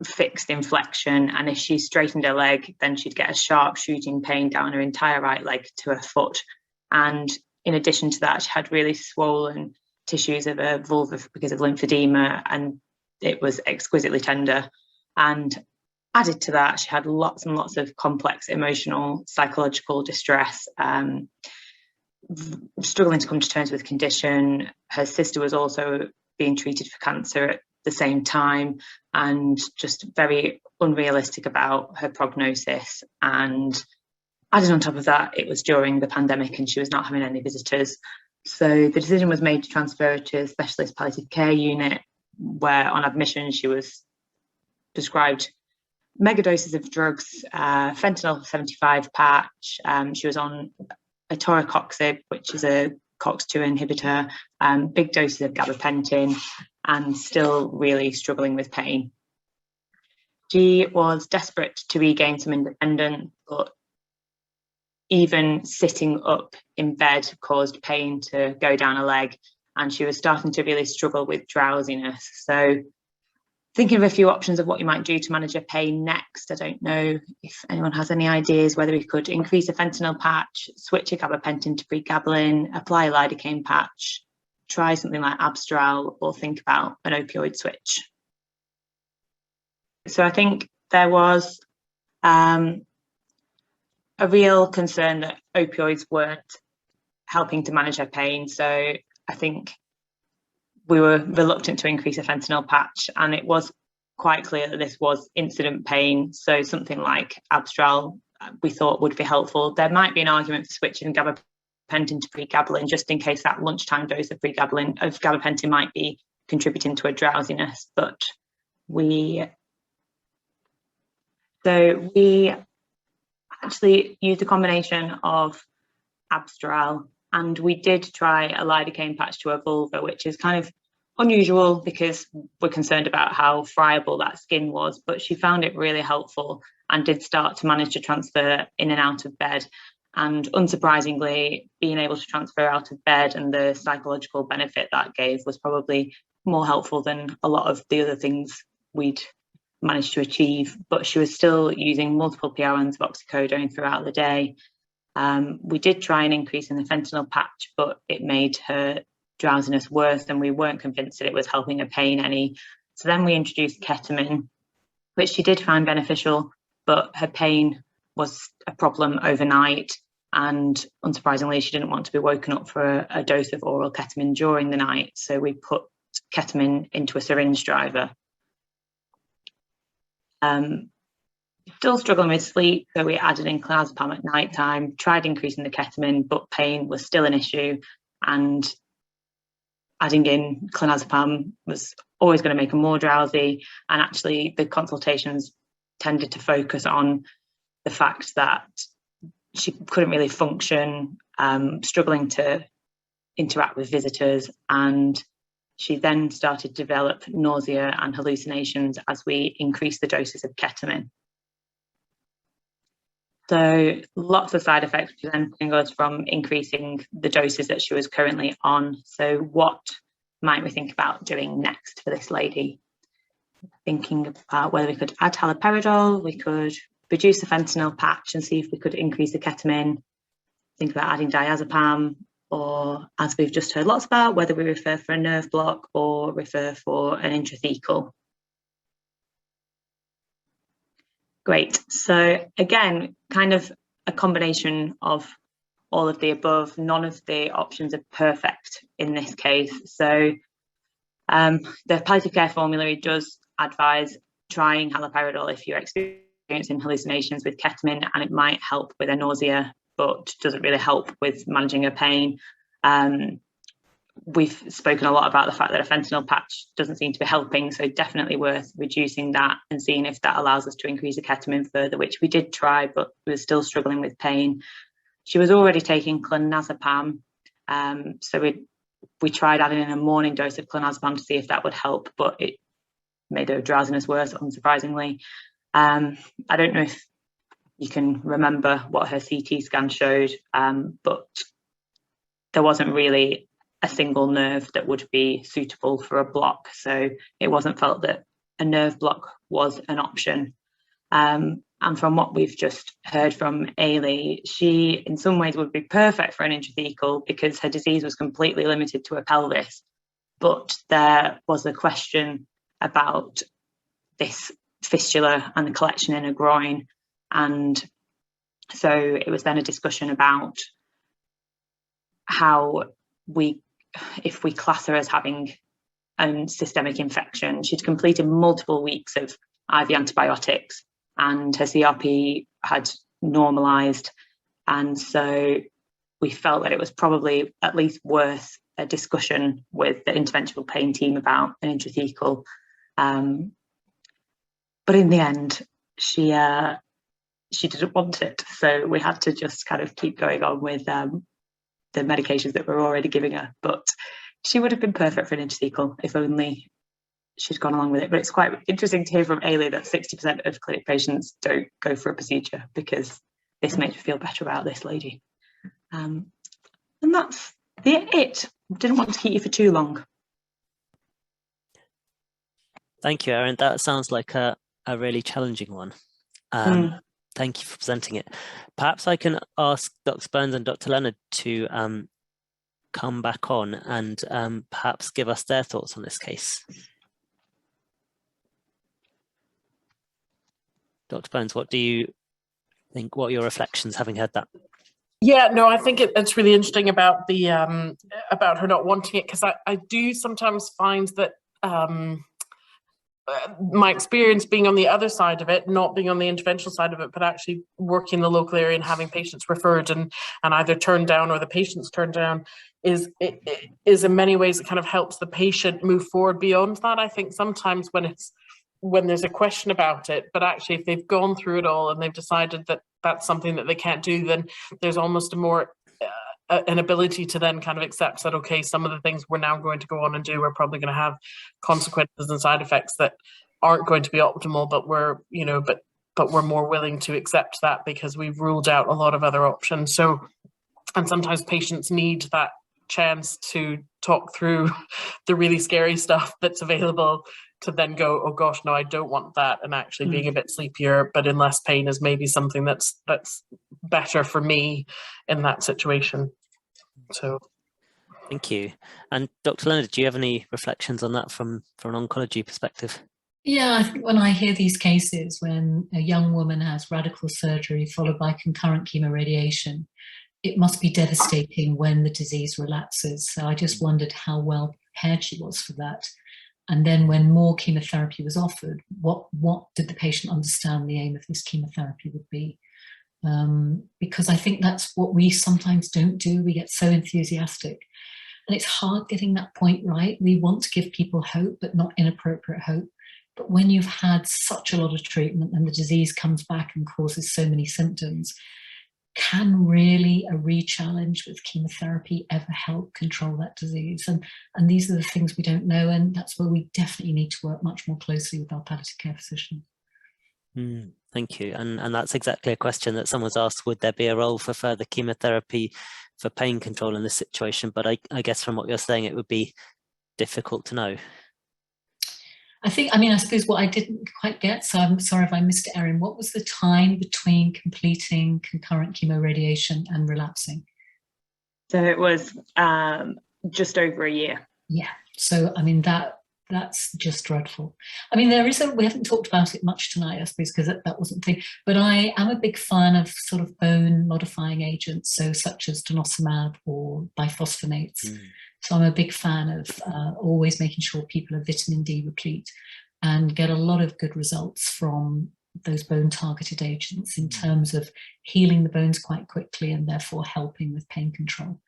fixed inflection, and if she straightened her leg, then she'd get a sharp shooting pain down her entire right leg to her foot. And in addition to that, she had really swollen tissues of her vulva because of lymphedema, and it was exquisitely tender. And added to that, she had lots and lots of complex emotional, psychological distress, struggling to come to terms with condition. Her sister was also being treated for cancer at the same time, and just very unrealistic about her prognosis. And added on top of that, it was during the pandemic and she was not having any visitors. So the decision was made to transfer her to a specialist palliative care unit, where on admission she was prescribed mega doses of drugs, fentanyl 75 patch. She was on atoracoxib, which is a COX-2 inhibitor, big doses of gabapentin, and still really struggling with pain. She was desperate to regain some independence, but even sitting up in bed caused pain to go down her leg, and she was starting to really struggle with drowsiness. So thinking of a few options of what you might do to manage her pain next. I don't know if anyone has any ideas whether we could increase a fentanyl patch, switch a gabapentin to pregabalin, apply a lidocaine patch, try something like Abstral, or think about an opioid switch. So I think there was a real concern that opioids weren't helping to manage her pain. So I think we were reluctant to increase a fentanyl patch, and it was quite clear that this was incident pain. So something like Abstral we thought would be helpful. There might be an argument for switching gabapentin to pregabalin, just in case that lunchtime dose of gabapentin might be contributing to a drowsiness. But we actually used a combination of Abstral, and we did try a lidocaine patch to her vulva, which is kind of unusual because we're concerned about how friable that skin was, but she found it really helpful and did start to manage to transfer in and out of bed. And unsurprisingly, being able to transfer out of bed and the psychological benefit that gave was probably more helpful than a lot of the other things we'd managed to achieve. But she was still using multiple PR1s of oxycodone throughout the day. We did try an increase in the fentanyl patch, but it made her drowsiness worse, and we weren't convinced that it was helping her pain any. So then we introduced ketamine, which she did find beneficial, but her pain was a problem overnight. And unsurprisingly, she didn't want to be woken up for a dose of oral ketamine during the night. So we put ketamine into a syringe driver. Still struggling with sleep, so we added in clonazepam at night time, tried increasing the ketamine, but pain was still an issue, and adding in clonazepam was always going to make her more drowsy. And actually the consultations tended to focus on the fact that she couldn't really function, struggling to interact with visitors, and she then started to develop nausea and hallucinations as we increased the doses of ketamine. So lots of side effects presenting us from increasing the doses that she was currently on. So what might we think about doing next for this lady? Thinking about whether we could add haloperidol, we could reduce the fentanyl patch and see if we could increase the ketamine, think about adding diazepam, or as we've just heard lots about, whether we refer for a nerve block or refer for an intrathecal. Great. So again, kind of a combination of all of the above. None of the options are perfect in this case. So the palliative care formulary does advise trying haloperidol if you're experiencing hallucinations with ketamine, and it might help with a nausea, but doesn't really help with managing her pain. We've spoken a lot about the fact that a fentanyl patch doesn't seem to be helping, so definitely worth reducing that and seeing if that allows us to increase the ketamine further, which we did try, but we were still struggling with pain. She was already taking clonazepam, so we tried adding in a morning dose of clonazepam to see if that would help, but it made her drowsiness worse, unsurprisingly. I don't know if you can remember what her CT scan showed, but there wasn't really a single nerve that would be suitable for a block. So it wasn't felt that a nerve block was an option. And from what we've just heard from Eilidh, she in some ways would be perfect for an intrathecal because her disease was completely limited to her pelvis. But there was a question about this fistula and the collection in her groin. And so it was then a discussion about how if we class her as having a systemic infection. She'd completed multiple weeks of IV antibiotics and her CRP had normalised. And so we felt that it was probably at least worth a discussion with the interventional pain team about an intrathecal. But in the end, she didn't want it. So we had to just kind of keep going on with the medications that we're already giving her. But she would have been perfect for an intrathecal if only she'd gone along with it. But it's quite interesting to hear from Eilidh that 60% of clinic patients don't go for a procedure because this makes me feel better about this lady. And that's it. Didn't want to keep you for too long. Thank you, Erin. That sounds like a really challenging one. Thank you for presenting it. Perhaps I can ask Dr. Burns and Dr. Leonard to come back on and perhaps give us their thoughts on this case. Dr. Burns, what do you think? What are your reflections having heard that? Yeah, no, I think it's really interesting about the about her not wanting it, because I do sometimes find that my experience being on the other side of it, not being on the interventional side of it, but actually working in the local area and having patients referred and either turned down or the patients turned down, is in many ways it kind of helps the patient move forward beyond that. I think sometimes when there's a question about it, but actually if they've gone through it all and they've decided that that's something that they can't do, then there's almost a more an ability to then kind of accept that, okay, some of the things we're now going to go on and do are probably going to have consequences and side effects that aren't going to be optimal, but we're, you know, but we're more willing to accept that because we've ruled out a lot of other options. So, and sometimes patients need that chance to talk through the really scary stuff that's available to then go, oh gosh, no, I don't want that, and actually being a bit sleepier but in less pain is maybe something that's better for me in that situation. So thank you. And Dr. Leonard, do you have any reflections on that from an oncology perspective? Yeah, I think when I hear these cases when a young woman has radical surgery followed by concurrent chemoradiation, it must be devastating when the disease relapses. So I just wondered how well prepared she was for that. And then when more chemotherapy was offered, what did the patient understand the aim of this chemotherapy would be? Because I think that's what we sometimes don't do. We get so enthusiastic. And it's hard getting that point right. We want to give people hope, but not inappropriate hope. But when you've had such a lot of treatment and the disease comes back and causes so many symptoms, can really a re-challenge with chemotherapy ever help control that disease? And these are the things we don't know, and that's where we definitely need to work much more closely with our palliative care physicians. Thank you. And that's exactly a question that someone's asked, would there be a role for further chemotherapy for pain control in this situation? But I guess from what you're saying, it would be difficult to know. I suppose what I didn't quite get, so I'm sorry if I missed it, Erin, what was the time between completing concurrent chemoradiation and relapsing? So it was just over a year. Yeah, so I mean, that's just dreadful. I mean, we haven't talked about it much tonight, I suppose, because that wasn't the thing, but I am a big fan of sort of bone modifying agents, so such as denosumab or biphosphonates. So I'm a big fan of always making sure people are vitamin D replete and get a lot of good results from those bone targeted agents in terms of healing the bones quite quickly and therefore helping with pain control.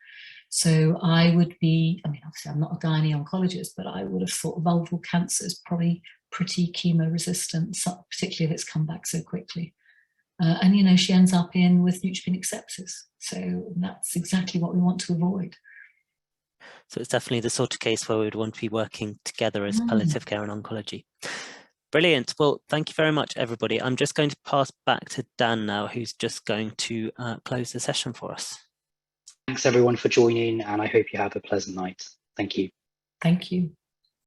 So I would be, I mean, obviously I'm not a gynae oncologist, but I would have thought vulval cancer is probably pretty chemo resistant, particularly if it's come back so quickly. And, you know, she ends up with neutropenic sepsis. So that's exactly what we want to avoid. So it's definitely the sort of case where we would want to be working together as palliative care and oncology. Brilliant. Well, thank you very much, everybody. I'm just going to pass back to Dan now, who's just going to close the session for us. Thanks everyone for joining, and I hope you have a pleasant night. Thank you. Thank you.